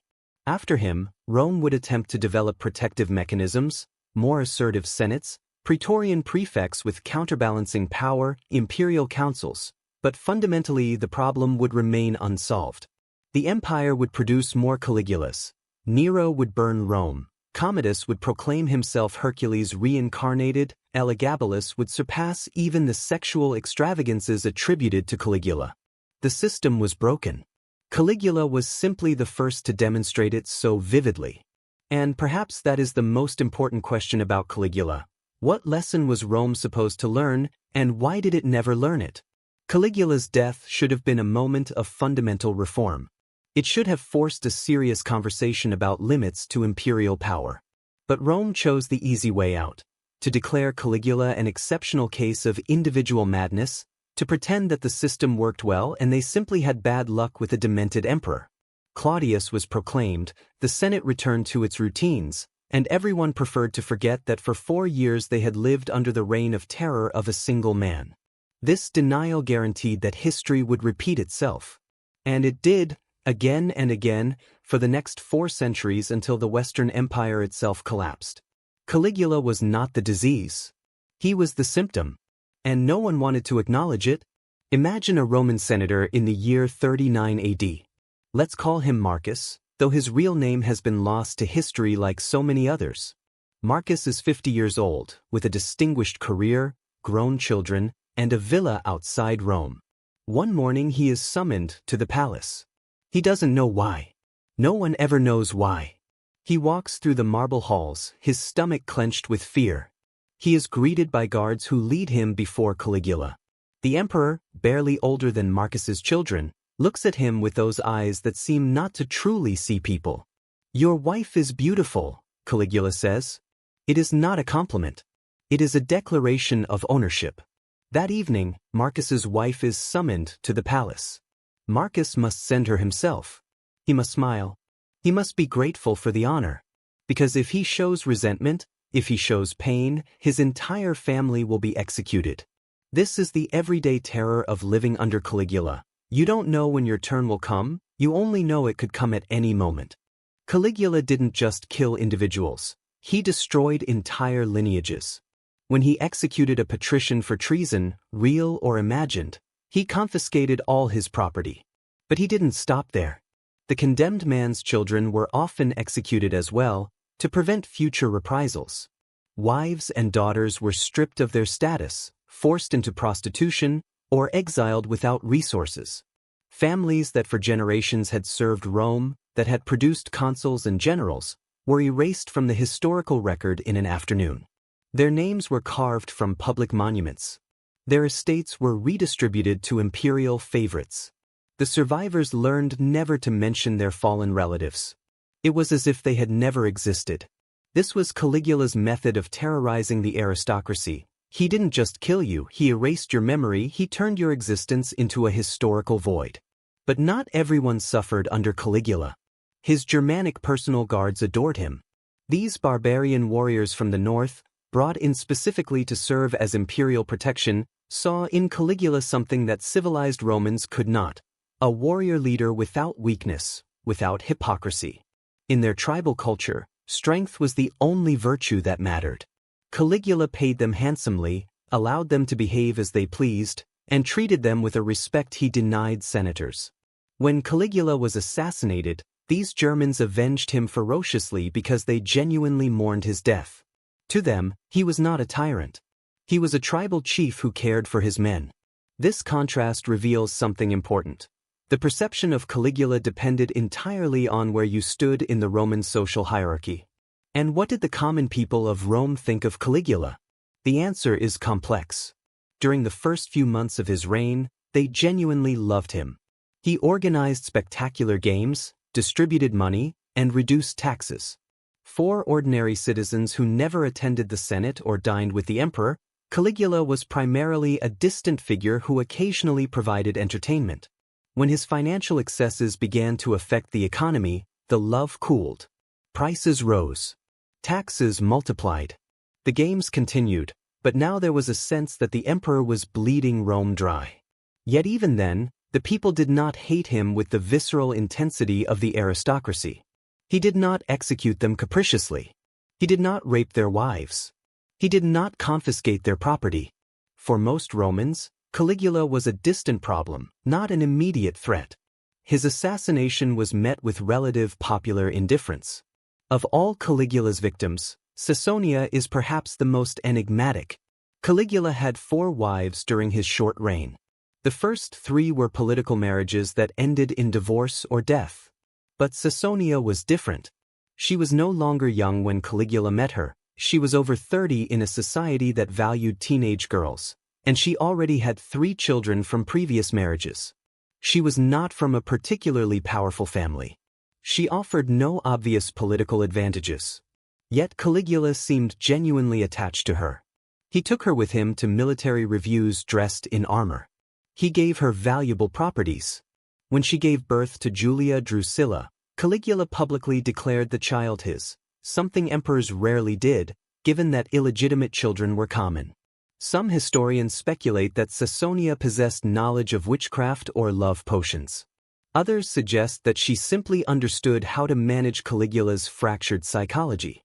After him, Rome would attempt to develop protective mechanisms, more assertive senates, praetorian prefects with counterbalancing power, imperial councils, but fundamentally the problem would remain unsolved. The empire would produce more Caligulas. Nero would burn Rome. Commodus would proclaim himself Hercules reincarnated. Elagabalus would surpass even the sexual extravagances attributed to Caligula. The system was broken. Caligula was simply the first to demonstrate it so vividly. And perhaps that is the most important question about Caligula. What lesson was Rome supposed to learn, and why did it never learn it? Caligula's death should have been a moment of fundamental reform. It should have forced a serious conversation about limits to imperial power. But Rome chose the easy way out, to declare Caligula an exceptional case of individual madness, to pretend that the system worked well and they simply had bad luck with a demented emperor. Claudius was proclaimed, the Senate returned to its routines, and everyone preferred to forget that for 4 years they had lived under the reign of terror of a single man. This denial guaranteed that history would repeat itself. And it did, again and again, for the next 4 centuries until the Western Empire itself collapsed. Caligula was not the disease. He was the symptom. And no one wanted to acknowledge it. Imagine a Roman senator in the year 39 AD. Let's call him Marcus, though his real name has been lost to history like so many others. Marcus is 50 years old, with a distinguished career, grown children, and a villa outside Rome. One morning he is summoned to the palace. He doesn't know why. No one ever knows why. He walks through the marble halls, his stomach clenched with fear. He is greeted by guards who lead him before Caligula. The emperor, barely older than Marcus's children, looks at him with those eyes that seem not to truly see people. "Your wife is beautiful," Caligula says. It is not a compliment. It is a declaration of ownership. That evening, Marcus's wife is summoned to the palace. Marcus must send her himself. He must smile. He must be grateful for the honor. Because if he shows resentment, if he shows pain, his entire family will be executed. This is the everyday terror of living under Caligula. You don't know when your turn will come, you only know it could come at any moment. Caligula didn't just kill individuals. He destroyed entire lineages. When he executed a patrician for treason, real or imagined, he confiscated all his property. But he didn't stop there. The condemned man's children were often executed as well, to prevent future reprisals. Wives and daughters were stripped of their status, forced into prostitution, or exiled without resources. Families that for generations had served Rome, that had produced consuls and generals, were erased from the historical record in an afternoon. Their names were carved from public monuments. Their estates were redistributed to imperial favorites. The survivors learned never to mention their fallen relatives. It was as if they had never existed. This was Caligula's method of terrorizing the aristocracy. He didn't just kill you, he erased your memory, he turned your existence into a historical void. But not everyone suffered under Caligula. His Germanic personal guards adored him. These barbarian warriors from the north, brought in specifically to serve as imperial protection, saw in Caligula something that civilized Romans could not: a warrior leader without weakness, without hypocrisy. In their tribal culture, strength was the only virtue that mattered. Caligula paid them handsomely, allowed them to behave as they pleased, and treated them with a respect he denied senators. When Caligula was assassinated, these Germans avenged him ferociously because they genuinely mourned his death. To them, he was not a tyrant. He was a tribal chief who cared for his men. This contrast reveals something important. The perception of Caligula depended entirely on where you stood in the Roman social hierarchy. And what did the common people of Rome think of Caligula? The answer is complex. During the first few months of his reign, they genuinely loved him. He organized spectacular games, distributed money, and reduced taxes. For ordinary citizens who never attended the Senate or dined with the emperor, Caligula was primarily a distant figure who occasionally provided entertainment. When his financial excesses began to affect the economy, the love cooled. Prices rose. Taxes multiplied. The games continued, but now there was a sense that the emperor was bleeding Rome dry. Yet even then, the people did not hate him with the visceral intensity of the aristocracy. He did not execute them capriciously. He did not rape their wives. He did not confiscate their property. For most Romans, Caligula was a distant problem, not an immediate threat. His assassination was met with relative popular indifference. Of all Caligula's victims, Caesonia is perhaps the most enigmatic. Caligula had 4 wives during his short reign. The first 3 were political marriages that ended in divorce or death. But Caesonia was different. She was no longer young when Caligula met her. She was over 30 in a society that valued teenage girls, and she already had 3 children from previous marriages. She was not from a particularly powerful family. She offered no obvious political advantages. Yet Caligula seemed genuinely attached to her. He took her with him to military reviews dressed in armor. He gave her valuable properties. When she gave birth to Julia Drusilla, Caligula publicly declared the child his, something emperors rarely did, given that illegitimate children were common. Some historians speculate that Caesonia possessed knowledge of witchcraft or love potions. Others suggest that she simply understood how to manage Caligula's fractured psychology.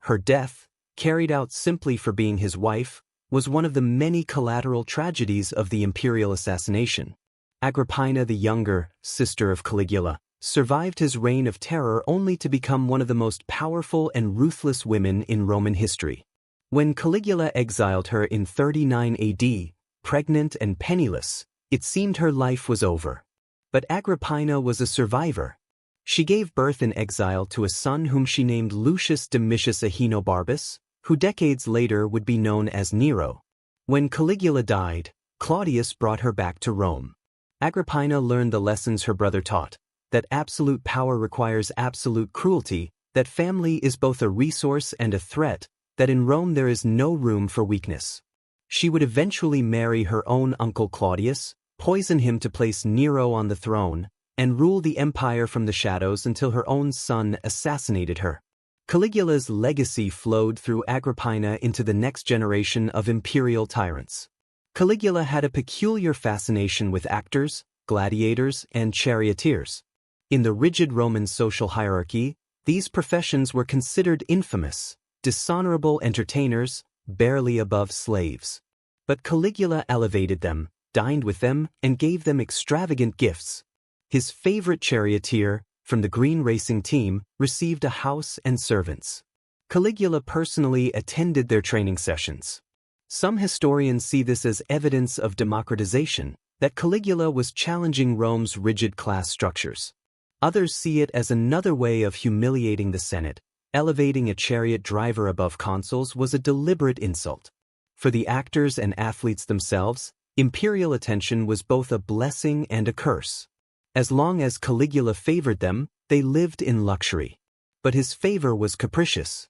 Her death, carried out simply for being his wife, was one of the many collateral tragedies of the imperial assassination. Agrippina the Younger, sister of Caligula, survived his reign of terror only to become one of the most powerful and ruthless women in Roman history. When Caligula exiled her in 39 AD, pregnant and penniless, it seemed her life was over. But Agrippina was a survivor. She gave birth in exile to a son whom she named Lucius Domitius Ahenobarbus, who decades later would be known as Nero. When Caligula died, Claudius brought her back to Rome. Agrippina learned the lessons her brother taught, that absolute power requires absolute cruelty, that family is both a resource and a threat, that in Rome there is no room for weakness. She would eventually marry her own uncle Claudius, poison him to place Nero on the throne, and rule the empire from the shadows until her own son assassinated her. Caligula's legacy flowed through Agrippina into the next generation of imperial tyrants. Caligula had a peculiar fascination with actors, gladiators, and charioteers. In the rigid Roman social hierarchy, these professions were considered infamous, dishonorable entertainers, barely above slaves. But Caligula elevated them, dined with them, and gave them extravagant gifts. His favorite charioteer, from the green racing team, received a house and servants. Caligula personally attended their training sessions. Some historians see this as evidence of democratization, that Caligula was challenging Rome's rigid class structures. Others see it as another way of humiliating the Senate. Elevating a chariot driver above consuls was a deliberate insult. For the actors and athletes themselves, imperial attention was both a blessing and a curse. As long as Caligula favored them, they lived in luxury. But his favor was capricious.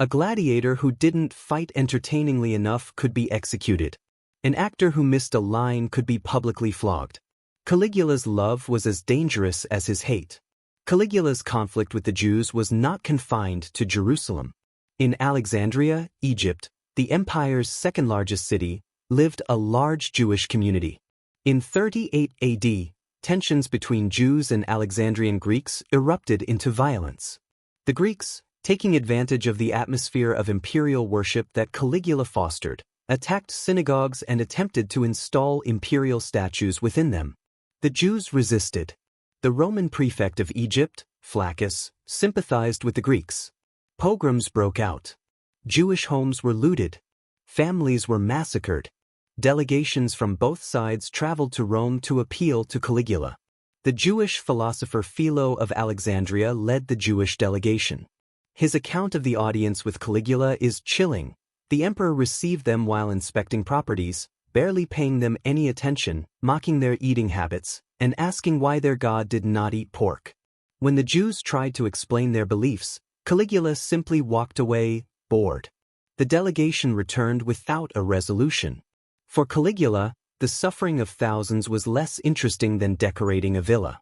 A gladiator who didn't fight entertainingly enough could be executed. An actor who missed a line could be publicly flogged. Caligula's love was as dangerous as his hate. Caligula's conflict with the Jews was not confined to Jerusalem. In Alexandria, Egypt, the empire's second-largest city, lived a large Jewish community. In 38 AD, tensions between Jews and Alexandrian Greeks erupted into violence. The Greeks, taking advantage of the atmosphere of imperial worship that Caligula fostered, attacked synagogues and attempted to install imperial statues within them. The Jews resisted. The Roman prefect of Egypt, Flaccus, sympathized with the Greeks. Pogroms broke out. Jewish homes were looted. Families were massacred. Delegations from both sides traveled to Rome to appeal to Caligula. The Jewish philosopher Philo of Alexandria led the Jewish delegation. His account of the audience with Caligula is chilling. The emperor received them while inspecting properties, barely paying them any attention, mocking their eating habits, and asking why their god did not eat pork. When the Jews tried to explain their beliefs, Caligula simply walked away, bored. The delegation returned without a resolution. For Caligula, the suffering of thousands was less interesting than decorating a villa.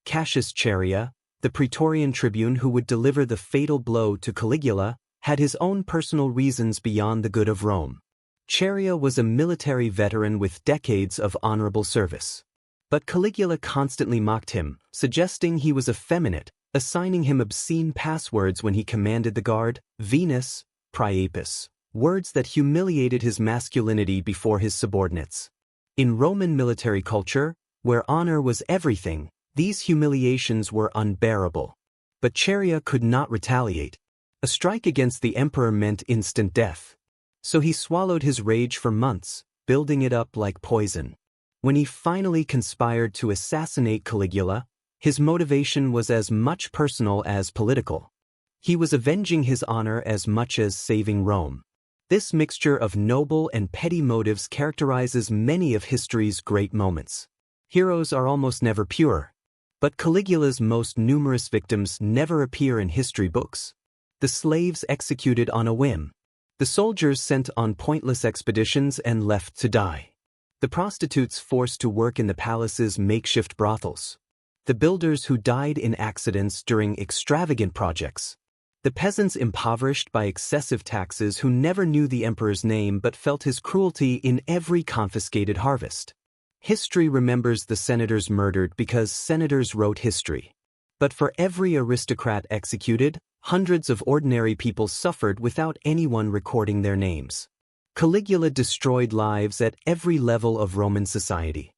Cassius Chaerea, the Praetorian tribune who would deliver the fatal blow to Caligula, had his own personal reasons beyond the good of Rome. Chaerea was a military veteran with decades of honorable service. But Caligula constantly mocked him, suggesting he was effeminate, assigning him obscene passwords when he commanded the guard, Venus, Priapus, words that humiliated his masculinity before his subordinates. In Roman military culture, where honor was everything, these humiliations were unbearable. But Chaerea could not retaliate. A strike against the emperor meant instant death. So he swallowed his rage for months, building it up like poison. When he finally conspired to assassinate Caligula, his motivation was as much personal as political. He was avenging his honor as much as saving Rome. This mixture of noble and petty motives characterizes many of history's great moments. Heroes are almost never pure. But Caligula's most numerous victims never appear in history books. The slaves executed on a whim. The soldiers sent on pointless expeditions and left to die. The prostitutes forced to work in the palace's makeshift brothels. The builders who died in accidents during extravagant projects. The peasants impoverished by excessive taxes who never knew the emperor's name but felt his cruelty in every confiscated harvest. History remembers the senators murdered because senators wrote history. But for every aristocrat executed, hundreds of ordinary people suffered without anyone recording their names. Caligula destroyed lives at every level of Roman society.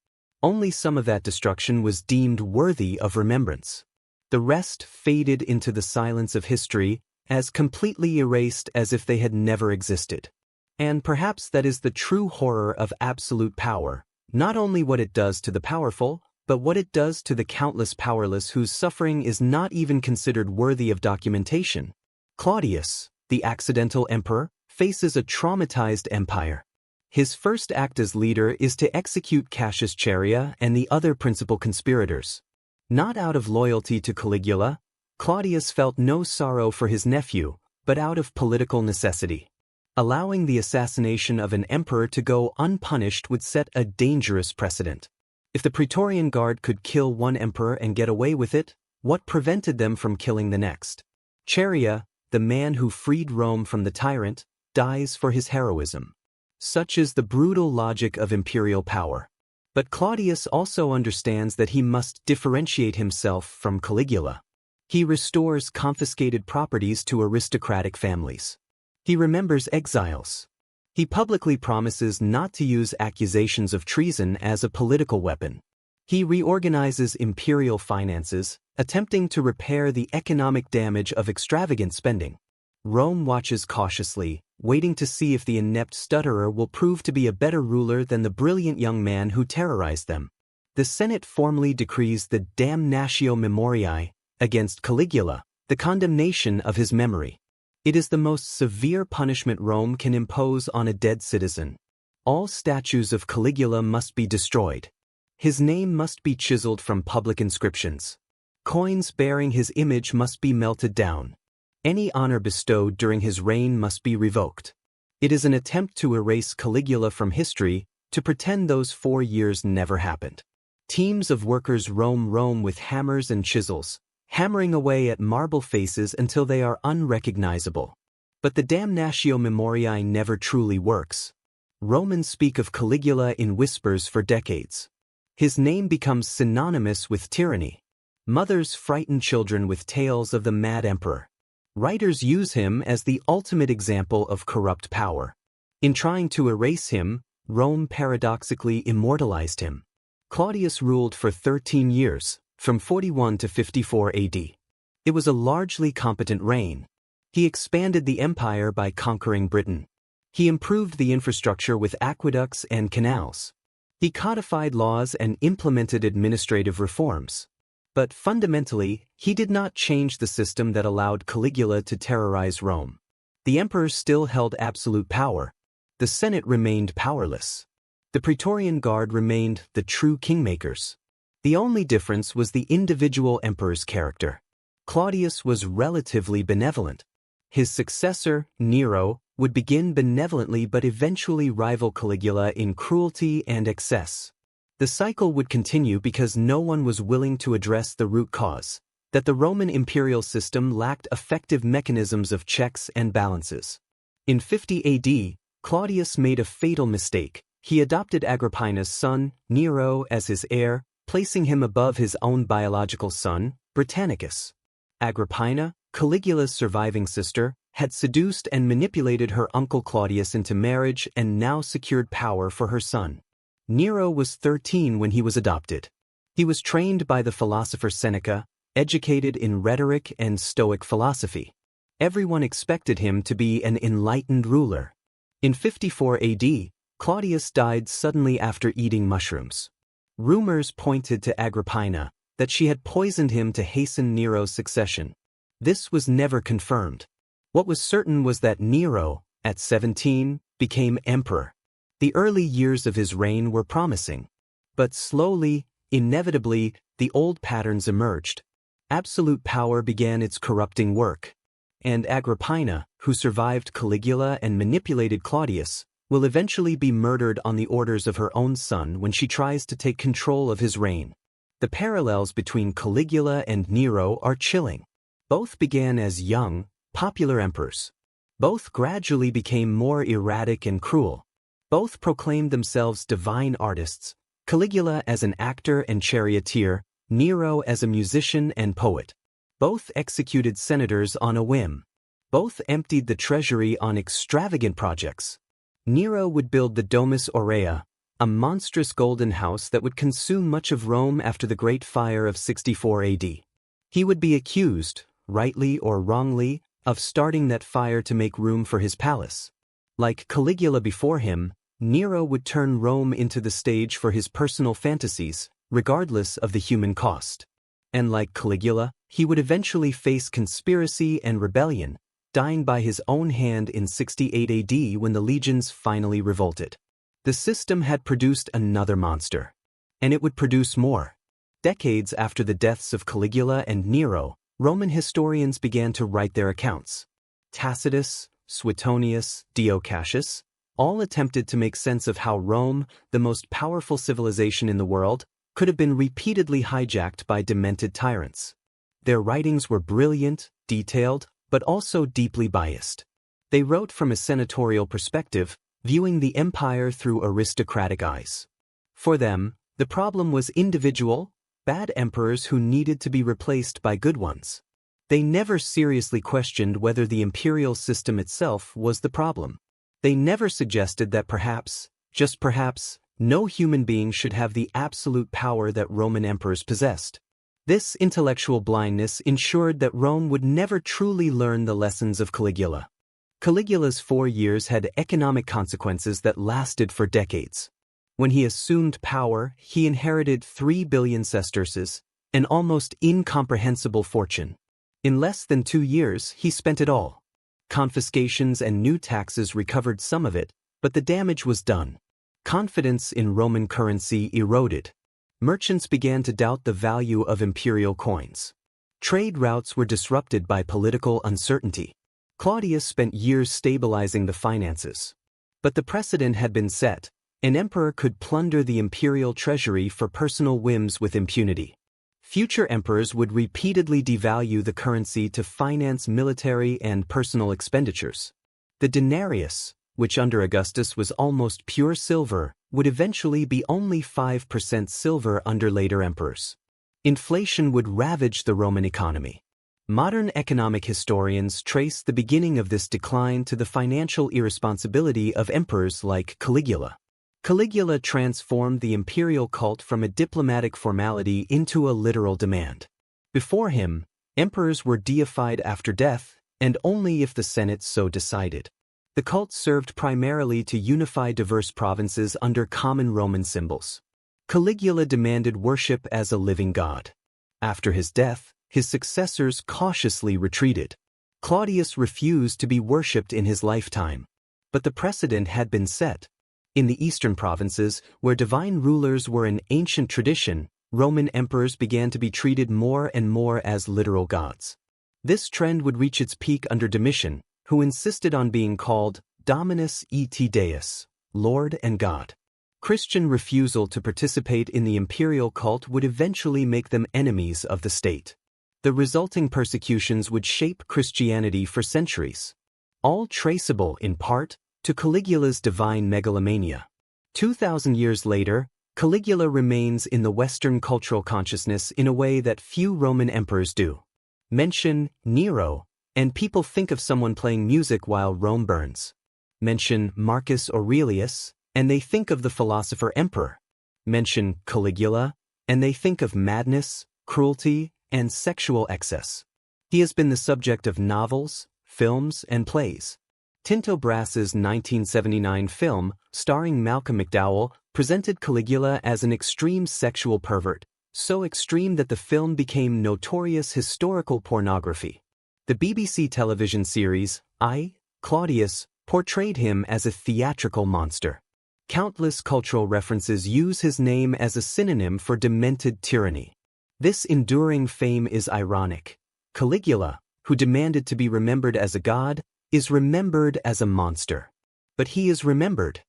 Only some of that destruction was deemed worthy of remembrance. The rest faded into the silence of history, as completely erased as if they had never existed. And perhaps that is the true horror of absolute power, not only what it does to the powerful, but what it does to the countless powerless whose suffering is not even considered worthy of documentation. Claudius, the accidental emperor, faces a traumatized empire. His first act as leader is to execute Cassius Chaerea and the other principal conspirators. Not out of loyalty to Caligula, Claudius felt no sorrow for his nephew, but out of political necessity. Allowing the assassination of an emperor to go unpunished would set a dangerous precedent. If the Praetorian Guard could kill one emperor and get away with it, what prevented them from killing the next? Chaerea, the man who freed Rome from the tyrant, dies for his heroism. Such is the brutal logic of imperial power. But Claudius also understands that he must differentiate himself from Caligula. He restores confiscated properties to aristocratic families. He remembers exiles. He publicly promises not to use accusations of treason as a political weapon. He reorganizes imperial finances, attempting to repair the economic damage of extravagant spending. Rome watches cautiously, waiting to see if the inept stutterer will prove to be a better ruler than the brilliant young man who terrorized them. The Senate formally decrees the damnatio memoriae against Caligula, the condemnation of his memory. It is the most severe punishment Rome can impose on a dead citizen. All statues of Caligula must be destroyed. His name must be chiseled from public inscriptions. Coins bearing his image must be melted down. Any honor bestowed during his reign must be revoked. It is an attempt to erase Caligula from history, to pretend those 4 years never happened. Teams of workers roam Rome with hammers and chisels, hammering away at marble faces until they are unrecognizable. But the damnatio memoriae never truly works. Romans speak of Caligula in whispers for decades. His name becomes synonymous with tyranny. Mothers frighten children with tales of the mad emperor. Writers use him as the ultimate example of corrupt power. In trying to erase him, Rome paradoxically immortalized him. Claudius ruled for 13 years, from 41 to 54 AD. It was a largely competent reign. He expanded the empire by conquering Britain. He improved the infrastructure with aqueducts and canals. He codified laws and implemented administrative reforms. But fundamentally, he did not change the system that allowed Caligula to terrorize Rome. The emperor still held absolute power. The Senate remained powerless. The Praetorian Guard remained the true kingmakers. The only difference was the individual emperor's character. Claudius was relatively benevolent. His successor, Nero, would begin benevolently but eventually rival Caligula in cruelty and excess. The cycle would continue because no one was willing to address the root cause, that the Roman imperial system lacked effective mechanisms of checks and balances. In 50 AD, Claudius made a fatal mistake. He adopted Agrippina's son, Nero, as his heir, placing him above his own biological son, Britannicus. Agrippina, Caligula's surviving sister, had seduced and manipulated her uncle Claudius into marriage and now secured power for her son. Nero was 13 when he was adopted. He was trained by the philosopher Seneca, educated in rhetoric and Stoic philosophy. Everyone expected him to be an enlightened ruler. In 54 AD, Claudius died suddenly after eating mushrooms. Rumors pointed to Agrippina, that she had poisoned him to hasten Nero's succession. This was never confirmed. What was certain was that Nero, at 17, became emperor. The early years of his reign were promising. But slowly, inevitably, the old patterns emerged. Absolute power began its corrupting work. And Agrippina, who survived Caligula and manipulated Claudius, will eventually be murdered on the orders of her own son when she tries to take control of his reign. The parallels between Caligula and Nero are chilling. Both began as young, popular emperors. Both gradually became more erratic and cruel. Both proclaimed themselves divine artists, Caligula as an actor and charioteer, Nero as a musician and poet. Both executed senators on a whim. Both emptied the treasury on extravagant projects. Nero would build the Domus Aurea, a monstrous golden house that would consume much of Rome after the Great Fire of 64 AD. He would be accused, rightly or wrongly, of starting that fire to make room for his palace. Like Caligula before him, Nero would turn Rome into the stage for his personal fantasies, regardless of the human cost. And like Caligula, he would eventually face conspiracy and rebellion, dying by his own hand in 68 AD when the legions finally revolted. The system had produced another monster. And it would produce more. Decades after the deaths of Caligula and Nero, Roman historians began to write their accounts. Tacitus, Suetonius, Dio Cassius, all attempted to make sense of how Rome, the most powerful civilization in the world, could have been repeatedly hijacked by demented tyrants. Their writings were brilliant, detailed, but also deeply biased. They wrote from a senatorial perspective, viewing the empire through aristocratic eyes. For them, the problem was individual, bad emperors who needed to be replaced by good ones. They never seriously questioned whether the imperial system itself was the problem. They never suggested that perhaps, just perhaps, no human being should have the absolute power that Roman emperors possessed. This intellectual blindness ensured that Rome would never truly learn the lessons of Caligula. Caligula's 4 years had economic consequences that lasted for decades. When he assumed power, he inherited 3 billion sesterces, an almost incomprehensible fortune. In less than 2 years, he spent it all. Confiscations and new taxes recovered some of it, but the damage was done. Confidence in Roman currency eroded. Merchants began to doubt the value of imperial coins. Trade routes were disrupted by political uncertainty. Claudius spent years stabilizing the finances. But the precedent had been set, An emperor could plunder the imperial treasury for personal whims with impunity. Future emperors would repeatedly devalue the currency to finance military and personal expenditures. The denarius, which under Augustus was almost pure silver, would eventually be only 5% silver under later emperors. Inflation would ravage the Roman economy. Modern economic historians trace the beginning of this decline to the financial irresponsibility of emperors like Caligula. Caligula transformed the imperial cult from a diplomatic formality into a literal demand. Before him, emperors were deified after death, and only if the Senate so decided. The cult served primarily to unify diverse provinces under common Roman symbols. Caligula demanded worship as a living god. After his death, his successors cautiously retreated. Claudius refused to be worshipped in his lifetime. But the precedent had been set. In the eastern provinces, where divine rulers were an ancient tradition, Roman emperors began to be treated more and more as literal gods. This trend would reach its peak under Domitian, who insisted on being called Dominus et Deus, Lord and God. Christian refusal to participate in the imperial cult would eventually make them enemies of the state. The resulting persecutions would shape Christianity for centuries, all traceable, in part, to Caligula's divine megalomania. 2,000 years later, Caligula remains in the Western cultural consciousness in a way that few Roman emperors do. Mention Nero, and people think of someone playing music while Rome burns. Mention Marcus Aurelius, and they think of the philosopher emperor. Mention Caligula, and they think of madness, cruelty, and sexual excess. He has been the subject of novels, films, and plays. Tinto Brass's 1979 film, starring Malcolm McDowell, presented Caligula as an extreme sexual pervert, so extreme that the film became notorious historical pornography. The BBC television series, I, Claudius, portrayed him as a theatrical monster. Countless cultural references use his name as a synonym for demented tyranny. This enduring fame is ironic. Caligula, who demanded to be remembered as a god, is remembered as a monster. But he is remembered.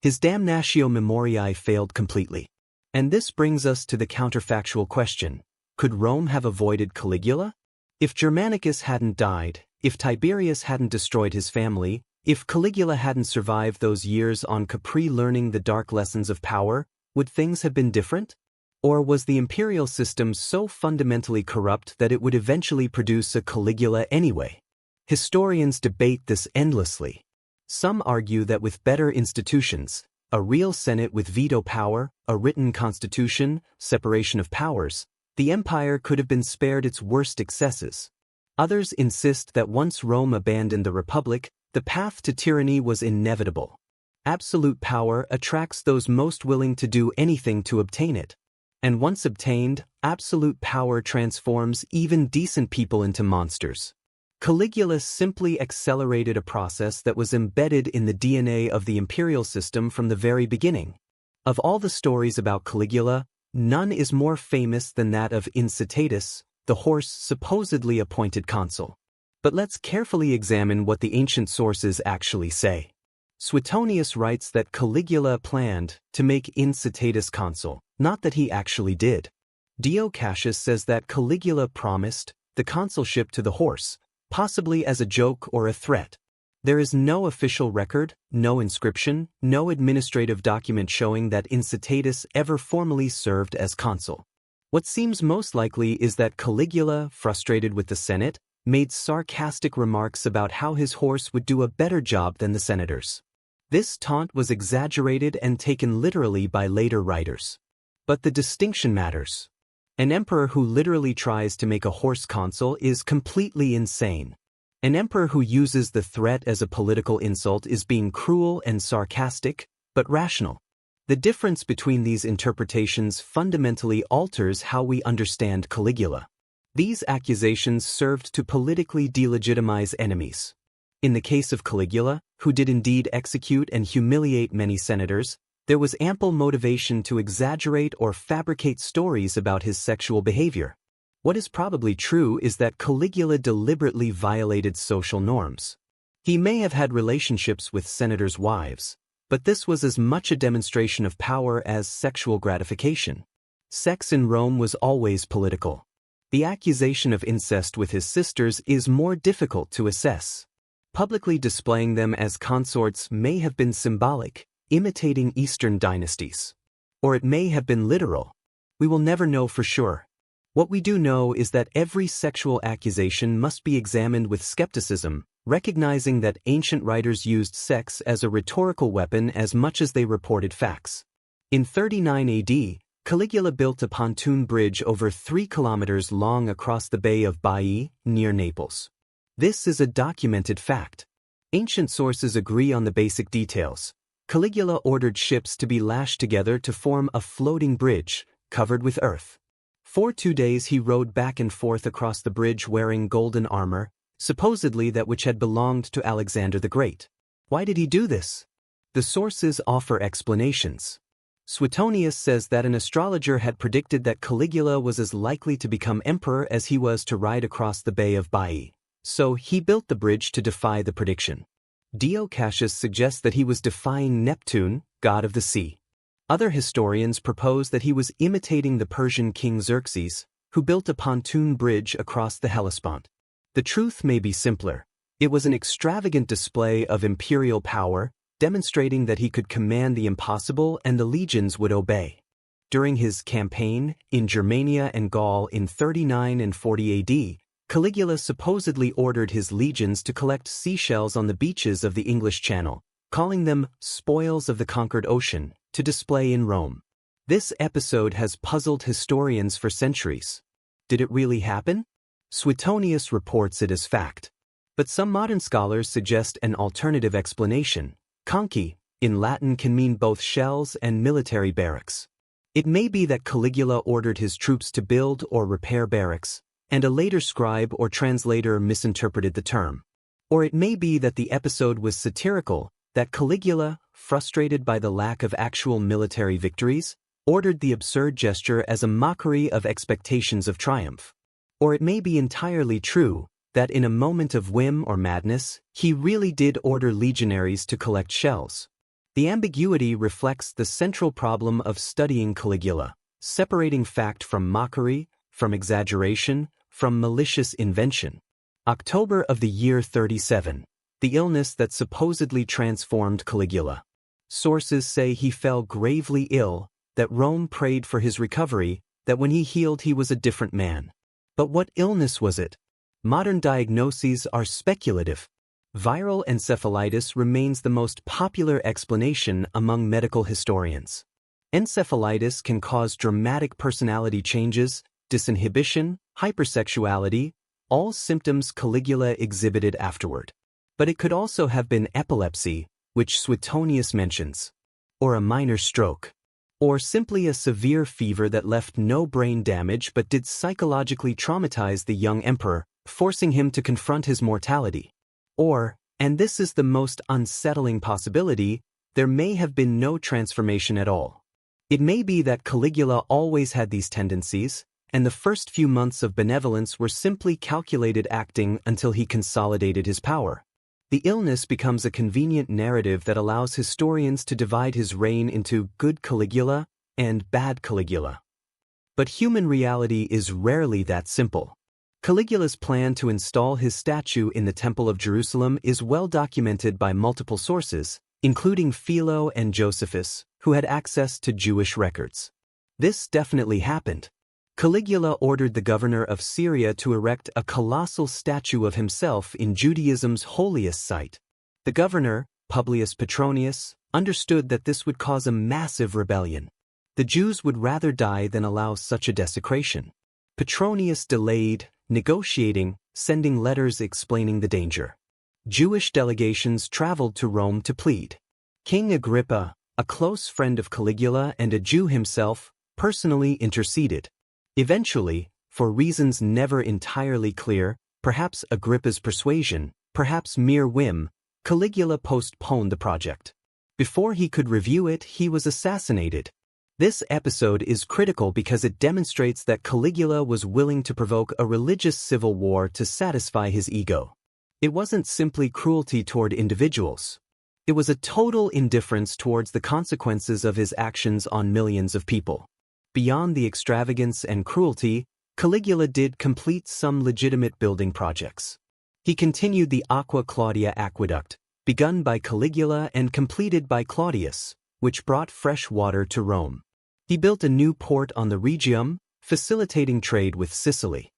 His damnatio memoriae failed completely. And this brings us to the counterfactual question: could Rome have avoided Caligula? If Germanicus hadn't died, if Tiberius hadn't destroyed his family, if Caligula hadn't survived those years on Capri learning the dark lessons of power, would things have been different? Or was the imperial system so fundamentally corrupt that it would eventually produce a Caligula anyway? Historians debate this endlessly. Some argue that with better institutions, a real Senate with veto power, a written constitution, separation of powers, the empire could have been spared its worst excesses. Others insist that once Rome abandoned the Republic, the path to tyranny was inevitable. Absolute power attracts those most willing to do anything to obtain it. And once obtained, absolute power transforms even decent people into monsters. Caligula simply accelerated a process that was embedded in the DNA of the imperial system from the very beginning. Of all the stories about Caligula, none is more famous than that of Incitatus, the horse supposedly appointed consul. But let's carefully examine what the ancient sources actually say. Suetonius writes that Caligula planned to make Incitatus consul, not that he actually did. Dio Cassius says that Caligula promised the consulship to the horse, possibly as a joke or a threat. There is no official record, no inscription, no administrative document showing that Incitatus ever formally served as consul. What seems most likely is that Caligula, frustrated with the Senate, made sarcastic remarks about how his horse would do a better job than the senators. This taunt was exaggerated and taken literally by later writers. But the distinction matters. An emperor who literally tries to make a horse consul is completely insane. An emperor who uses the threat as a political insult is being cruel and sarcastic, but rational. The difference between these interpretations fundamentally alters how we understand Caligula. These accusations served to politically delegitimize enemies. In the case of Caligula, who did indeed execute and humiliate many senators, there was ample motivation to exaggerate or fabricate stories about his sexual behavior. What is probably true is that Caligula deliberately violated social norms. He may have had relationships with senators' wives, But this was as much a demonstration of power as sexual gratification. Sex in Rome was always political. The accusation of incest with his sisters is more difficult to assess. Publicly displaying them as consorts may have been symbolic, imitating Eastern dynasties. Or it may have been literal. We will never know for sure. What we do know is that every sexual accusation must be examined with skepticism, recognizing that ancient writers used sex as a rhetorical weapon as much as they reported facts. In 39 AD, Caligula built a pontoon bridge over 3 kilometers long across the Bay of Baiae, near Naples. This is a documented fact. Ancient sources agree on the basic details. Caligula ordered ships to be lashed together to form a floating bridge, covered with earth. For 2 days he rode back and forth across the bridge wearing golden armor, supposedly that which had belonged to Alexander the Great. Why did he do this? The sources offer explanations. Suetonius says that an astrologer had predicted that Caligula was as likely to become emperor as he was to ride across the Bay of Baiae, so he built the bridge to defy the prediction. Dio Cassius suggests that he was defying Neptune, god of the sea. Other historians propose that he was imitating the Persian king Xerxes, who built a pontoon bridge across the Hellespont. The truth may be simpler. It was an extravagant display of imperial power, demonstrating that he could command the impossible and the legions would obey. During his campaign in Germania and Gaul in 39 and 40 AD, Caligula supposedly ordered his legions to collect seashells on the beaches of the English Channel, calling them spoils of the conquered ocean, to display in Rome. This episode has puzzled historians for centuries. Did it really happen? Suetonius reports it as fact. But some modern scholars suggest an alternative explanation. Conci, in Latin, can mean both shells and military barracks. It may be that Caligula ordered his troops to build or repair barracks, and a later scribe or translator misinterpreted the term. Or it may be that the episode was satirical, that Caligula, frustrated by the lack of actual military victories, ordered the absurd gesture as a mockery of expectations of triumph. Or it may be entirely true, that in a moment of whim or madness, he really did order legionaries to collect shells. The ambiguity reflects the central problem of studying Caligula, separating fact from mockery, from exaggeration, from malicious invention. October of the year 37, the illness that supposedly transformed Caligula. Sources say he fell gravely ill, that Rome prayed for his recovery, that when he healed he was a different man. But what illness was it? Modern diagnoses are speculative. Viral encephalitis remains the most popular explanation among medical historians. Encephalitis can cause dramatic personality changes, disinhibition, hypersexuality, all symptoms Caligula exhibited afterward. But it could also have been epilepsy, which Suetonius mentions, or a minor stroke, or simply a severe fever that left no brain damage but did psychologically traumatize the young emperor, forcing him to confront his mortality. Or, and this is the most unsettling possibility, there may have been no transformation at all. It may be that Caligula always had these tendencies, and the first few months of benevolence were simply calculated acting until he consolidated his power. The illness becomes a convenient narrative that allows historians to divide his reign into good Caligula and bad Caligula. But human reality is rarely that simple. Caligula's plan to install his statue in the Temple of Jerusalem is well documented by multiple sources, including Philo and Josephus, who had access to Jewish records. This definitely happened. Caligula ordered the governor of Syria to erect a colossal statue of himself in Judaism's holiest site. The governor, Publius Petronius, understood that this would cause a massive rebellion. The Jews would rather die than allow such a desecration. Petronius delayed, negotiating, sending letters explaining the danger. Jewish delegations traveled to Rome to plead. King Agrippa, a close friend of Caligula and a Jew himself, personally interceded. Eventually, for reasons never entirely clear, perhaps Agrippa's persuasion, perhaps mere whim, Caligula postponed the project. Before he could review it, he was assassinated. This episode is critical because it demonstrates that Caligula was willing to provoke a religious civil war to satisfy his ego. It wasn't simply cruelty toward individuals. It was a total indifference towards the consequences of his actions on millions of people. Beyond the extravagance and cruelty, Caligula did complete some legitimate building projects. He continued the Aqua Claudia aqueduct, begun by Caligula and completed by Claudius, which brought fresh water to Rome. He built a new port on the Rhegium, facilitating trade with Sicily.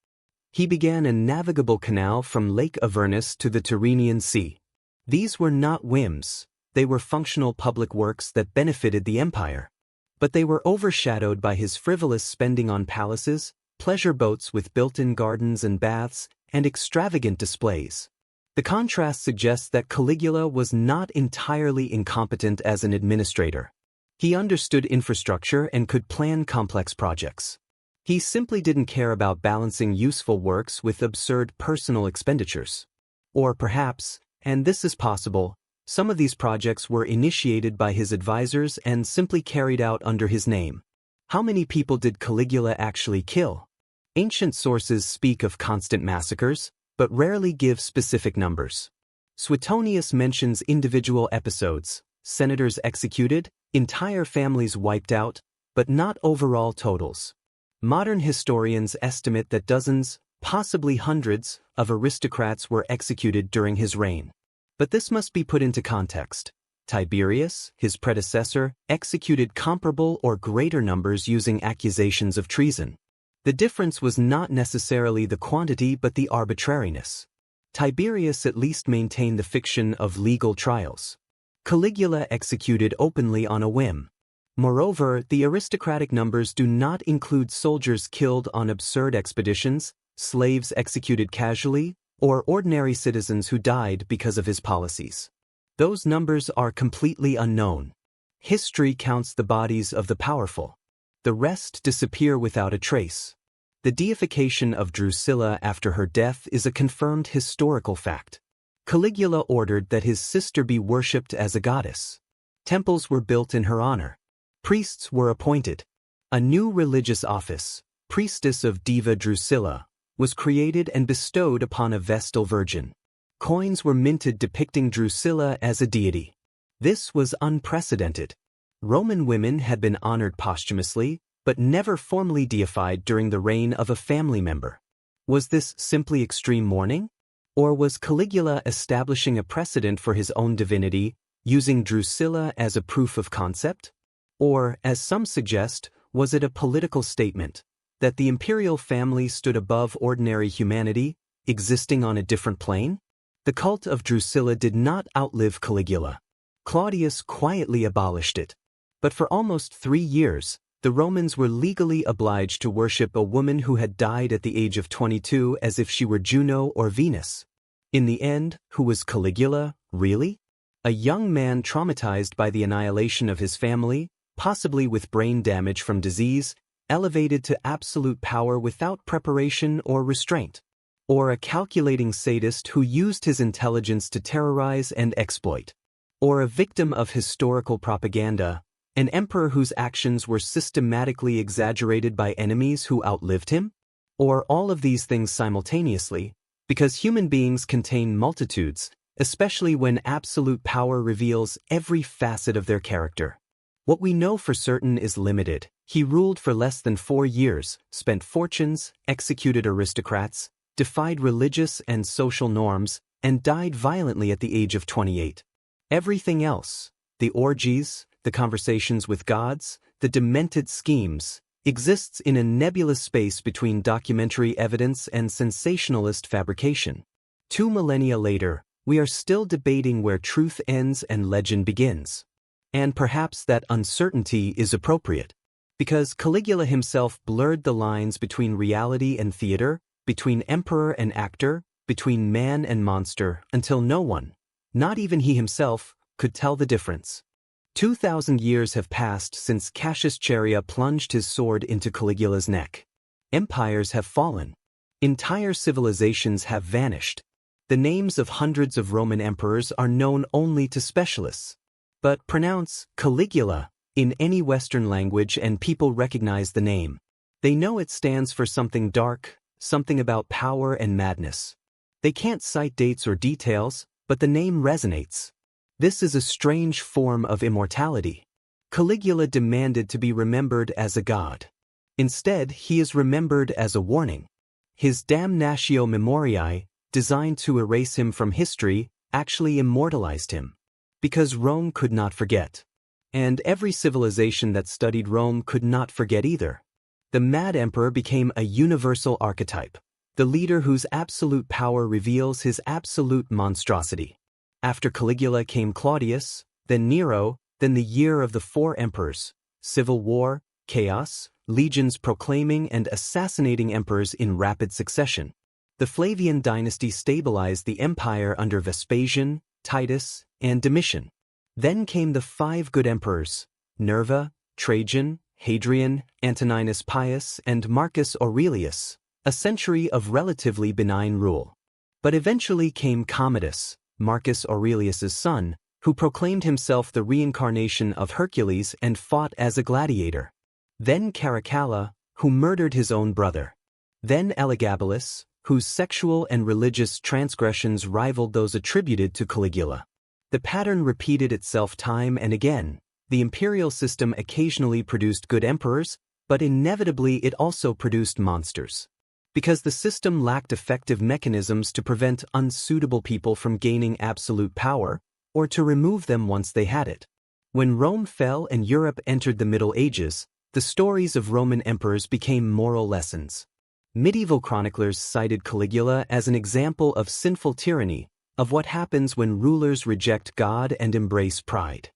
He began a navigable canal from Lake Avernus to the Tyrrhenian Sea. These were not whims, they were functional public works that benefited the empire. But they were overshadowed by his frivolous spending on palaces, pleasure boats with built-in gardens and baths, and extravagant displays. The contrast suggests that Caligula was not entirely incompetent as an administrator. He understood infrastructure and could plan complex projects. He simply didn't care about balancing useful works with absurd personal expenditures. Or perhaps, and this is possible, some of these projects were initiated by his advisors and simply carried out under his name. How many people did Caligula actually kill? Ancient sources speak of constant massacres, but rarely give specific numbers. Suetonius mentions individual episodes, senators executed, entire families wiped out, but not overall totals. Modern historians estimate that dozens, possibly hundreds, of aristocrats were executed during his reign. But this must be put into context. Tiberius, his predecessor, executed comparable or greater numbers using accusations of treason. The difference was not necessarily the quantity but the arbitrariness. Tiberius at least maintained the fiction of legal trials. Caligula executed openly on a whim. Moreover, the aristocratic numbers do not include soldiers killed on absurd expeditions, slaves executed casually, or ordinary citizens who died because of his policies. Those numbers are completely unknown. History counts the bodies of the powerful. The rest disappear without a trace. The deification of Drusilla after her death is a confirmed historical fact. Caligula ordered that his sister be worshipped as a goddess. Temples were built in her honor. Priests were appointed. A new religious office, priestess of Diva Drusilla, was created and bestowed upon a Vestal virgin. Coins were minted depicting Drusilla as a deity. This was unprecedented. Roman women had been honored posthumously, but never formally deified during the reign of a family member. Was this simply extreme mourning? Or was Caligula establishing a precedent for his own divinity, using Drusilla as a proof of concept? Or, as some suggest, was it a political statement, that the imperial family stood above ordinary humanity, existing on a different plane? The cult of Drusilla did not outlive Caligula. Claudius quietly abolished it. But for almost 3 years, the Romans were legally obliged to worship a woman who had died at the age of 22 as if she were Juno or Venus. In the end, who was Caligula, really? A young man traumatized by the annihilation of his family, possibly with brain damage from disease, elevated to absolute power without preparation or restraint. Or a calculating sadist who used his intelligence to terrorize and exploit. Or a victim of historical propaganda, an emperor whose actions were systematically exaggerated by enemies who outlived him? Or all of these things simultaneously, because human beings contain multitudes, especially when absolute power reveals every facet of their character. What we know for certain is limited. He ruled for less than 4 years, spent fortunes, executed aristocrats, defied religious and social norms, and died violently at the age of 28. Everything else, the orgies, the conversations with gods, the demented schemes, exists in a nebulous space between documentary evidence and sensationalist fabrication. 2 millennia later, we are still debating where truth ends and legend begins. And perhaps that uncertainty is appropriate, because Caligula himself blurred the lines between reality and theater, between emperor and actor, between man and monster, until no one, not even he himself, could tell the difference. 2,000 years have passed since Cassius Chaerea plunged his sword into Caligula's neck. Empires have fallen. Entire civilizations have vanished. The names of hundreds of Roman emperors are known only to specialists. But pronounce Caligula in any Western language and people recognize the name. They know it stands for something dark, something about power and madness. They can't cite dates or details, but the name resonates. This is a strange form of immortality. Caligula demanded to be remembered as a god. Instead, he is remembered as a warning. His damnatio memoriae, designed to erase him from history, actually immortalized him. Because Rome could not forget. And every civilization that studied Rome could not forget either. The mad emperor became a universal archetype, the leader whose absolute power reveals his absolute monstrosity. After Caligula came Claudius, then Nero, then the year of the 4 emperors, civil war, chaos, legions proclaiming and assassinating emperors in rapid succession. The Flavian dynasty stabilized the empire under Vespasian, Titus, and Domitian. Then came the 5 good emperors, Nerva, Trajan, Hadrian, Antoninus Pius, and Marcus Aurelius, a century of relatively benign rule. But eventually came Commodus, Marcus Aurelius's son, who proclaimed himself the reincarnation of Hercules and fought as a gladiator. Then Caracalla, who murdered his own brother. Then Elagabalus, whose sexual and religious transgressions rivaled those attributed to Caligula. The pattern repeated itself time and again. The imperial system occasionally produced good emperors, but inevitably it also produced monsters. Because the system lacked effective mechanisms to prevent unsuitable people from gaining absolute power, or to remove them once they had it. When Rome fell and Europe entered the Middle Ages, the stories of Roman emperors became moral lessons. Medieval chroniclers cited Caligula as an example of sinful tyranny, of what happens when rulers reject God and embrace pride.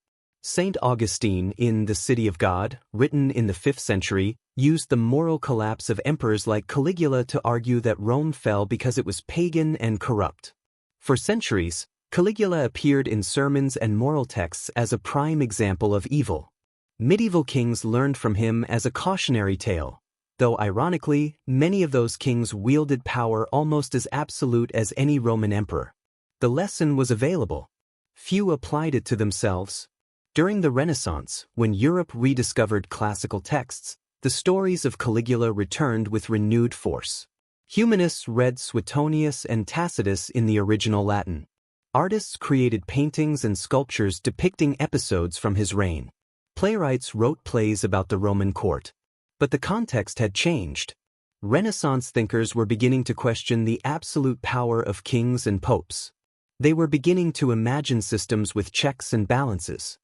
Saint Augustine, in The City of God, written in the 5th century, used the moral collapse of emperors like Caligula to argue that Rome fell because it was pagan and corrupt. For centuries, Caligula appeared in sermons and moral texts as a prime example of evil. Medieval kings learned from him as a cautionary tale, though ironically, many of those kings wielded power almost as absolute as any Roman emperor. The lesson was available. Few applied it to themselves. During the Renaissance, when Europe rediscovered classical texts, the stories of Caligula returned with renewed force. Humanists read Suetonius and Tacitus in the original Latin. Artists created paintings and sculptures depicting episodes from his reign. Playwrights wrote plays about the Roman court. But the context had changed. Renaissance thinkers were beginning to question the absolute power of kings and popes. They were beginning to imagine systems with checks and balances.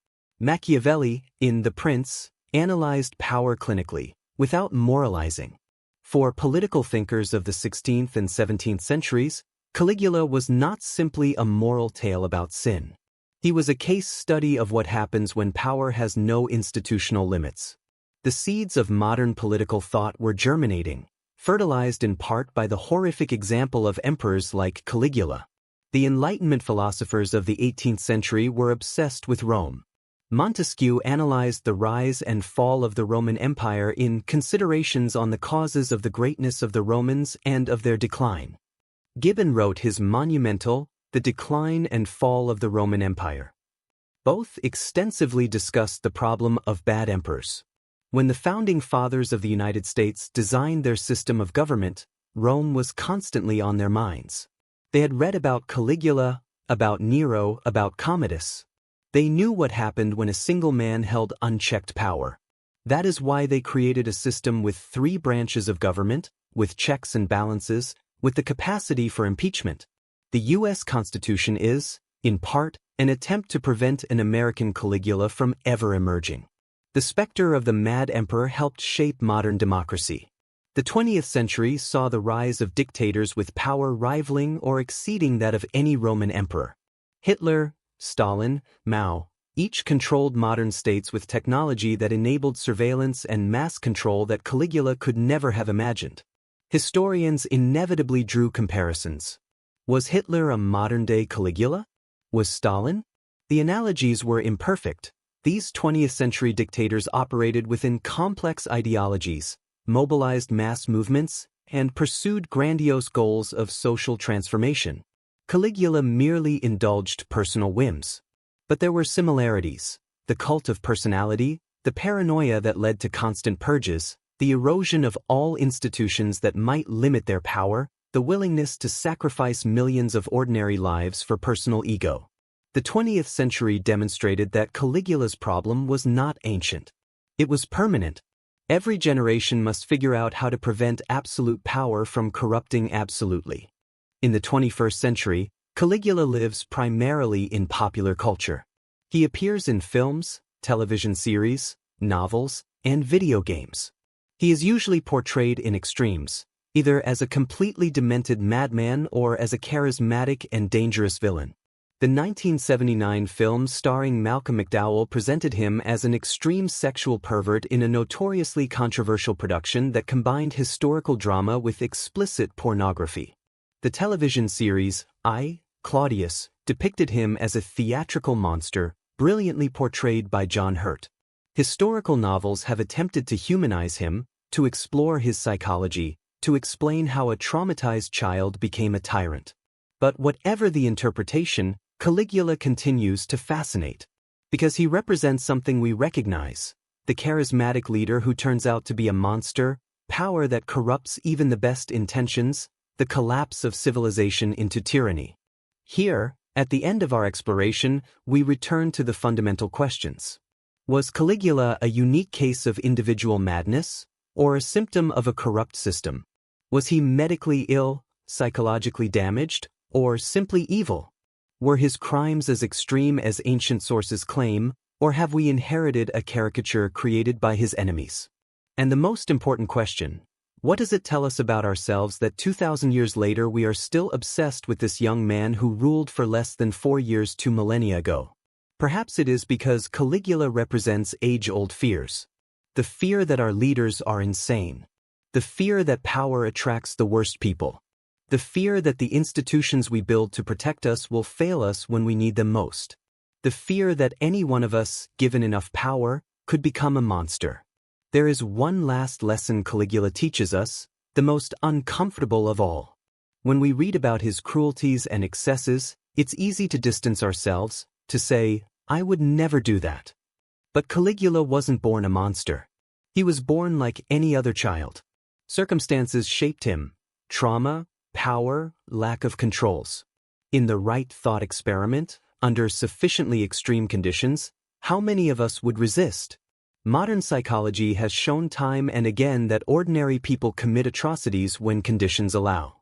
Machiavelli, in The Prince, analyzed power clinically, without moralizing. For political thinkers of the 16th and 17th centuries, Caligula was not simply a moral tale about sin. He was a case study of what happens when power has no institutional limits. The seeds of modern political thought were germinating, fertilized in part by the horrific example of emperors like Caligula. The Enlightenment philosophers of the 18th century were obsessed with Rome. Montesquieu analyzed the rise and fall of the Roman Empire in Considerations on the Causes of the Greatness of the Romans and of Their Decline. Gibbon wrote his monumental The Decline and Fall of the Roman Empire. Both extensively discussed the problem of bad emperors. When the founding fathers of the United States designed their system of government, Rome was constantly on their minds. They had read about Caligula, about Nero, about Commodus. They knew what happened when a single man held unchecked power. That is why they created a system with 3 branches of government, with checks and balances, with the capacity for impeachment. The U.S. Constitution is, in part, an attempt to prevent an American Caligula from ever emerging. The specter of the mad emperor helped shape modern democracy. The 20th century saw the rise of dictators with power rivaling or exceeding that of any Roman emperor. Hitler, Stalin, Mao, each controlled modern states with technology that enabled surveillance and mass control that Caligula could never have imagined. Historians inevitably drew comparisons. Was Hitler a modern-day Caligula? Was Stalin? The analogies were imperfect. These 20th-century dictators operated within complex ideologies, mobilized mass movements, and pursued grandiose goals of social transformation. Caligula merely indulged personal whims. But there were similarities: the cult of personality, the paranoia that led to constant purges, the erosion of all institutions that might limit their power, the willingness to sacrifice millions of ordinary lives for personal ego. The 20th century demonstrated that Caligula's problem was not ancient. It was permanent. Every generation must figure out how to prevent absolute power from corrupting absolutely. In the 21st century, Caligula lives primarily in popular culture. He appears in films, television series, novels, and video games. He is usually portrayed in extremes, either as a completely demented madman or as a charismatic and dangerous villain. The 1979 film starring Malcolm McDowell presented him as an extreme sexual pervert in a notoriously controversial production that combined historical drama with explicit pornography. The television series, I, Claudius, depicted him as a theatrical monster, brilliantly portrayed by John Hurt. Historical novels have attempted to humanize him, to explore his psychology, to explain how a traumatized child became a tyrant. But whatever the interpretation, Caligula continues to fascinate. Because he represents something we recognize, the charismatic leader who turns out to be a monster, power that corrupts even the best intentions, the collapse of civilization into tyranny. Here, at the end of our exploration, we return to the fundamental questions. Was Caligula a unique case of individual madness, or a symptom of a corrupt system? Was he medically ill, psychologically damaged, or simply evil? Were his crimes as extreme as ancient sources claim, or have we inherited a caricature created by his enemies? And the most important question, what does it tell us about ourselves that 2,000 years later we are still obsessed with this young man who ruled for less than 4 years 2 millennia ago? Perhaps it is because Caligula represents age-old fears. The fear that our leaders are insane. The fear that power attracts the worst people. The fear that the institutions we build to protect us will fail us when we need them most. The fear that any one of us, given enough power, could become a monster. There is one last lesson Caligula teaches us, the most uncomfortable of all. When we read about his cruelties and excesses, it's easy to distance ourselves, to say, I would never do that. But Caligula wasn't born a monster. He was born like any other child. Circumstances shaped him. Trauma, power, lack of controls. In the right thought experiment, under sufficiently extreme conditions, how many of us would resist? Modern psychology has shown time and again that ordinary people commit atrocities when conditions allow.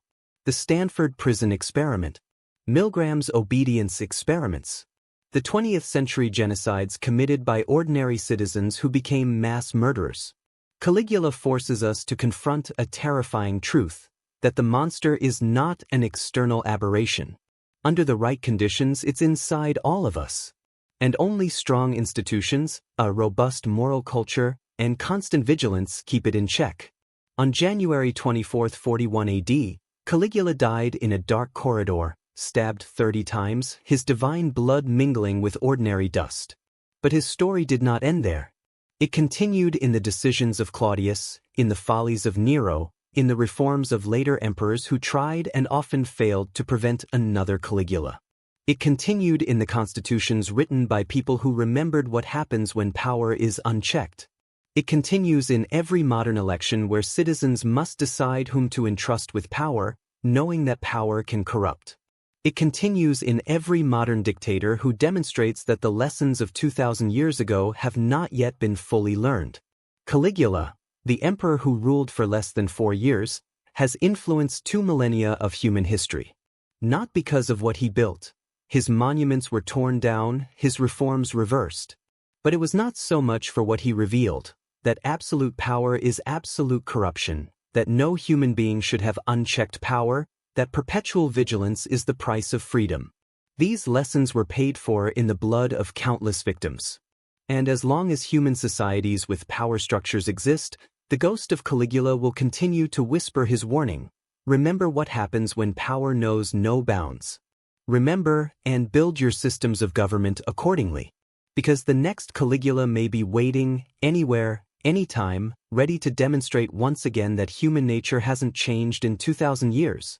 The Stanford Prison Experiment. Milgram's obedience experiments. The 20th century genocides committed by ordinary citizens who became mass murderers. Caligula forces us to confront a terrifying truth, that the monster is not an external aberration. Under the right conditions, it's inside all of us. And only strong institutions, a robust moral culture, and constant vigilance keep it in check. On January 24, 41 AD, Caligula died in a dark corridor, stabbed 30 times, his divine blood mingling with ordinary dust. But his story did not end there. It continued in the decisions of Claudius, in the follies of Nero, in the reforms of later emperors who tried and often failed to prevent another Caligula. It continued in the constitutions written by people who remembered what happens when power is unchecked. It continues in every modern election where citizens must decide whom to entrust with power, knowing that power can corrupt. It continues in every modern dictator who demonstrates that the lessons of 2,000 years ago have not yet been fully learned. Caligula, the emperor who ruled for less than 4 years, has influenced 2 millennia of human history. Not because of what he built. His monuments were torn down, his reforms reversed. But it was not so much for what he revealed, that absolute power is absolute corruption, that no human being should have unchecked power, that perpetual vigilance is the price of freedom. These lessons were paid for in the blood of countless victims. And as long as human societies with power structures exist, the ghost of Caligula will continue to whisper his warning. Remember what happens when power knows no bounds. Remember and build your systems of government accordingly. Because the next Caligula may be waiting, anywhere, anytime, ready to demonstrate once again that human nature hasn't changed in 2,000 years.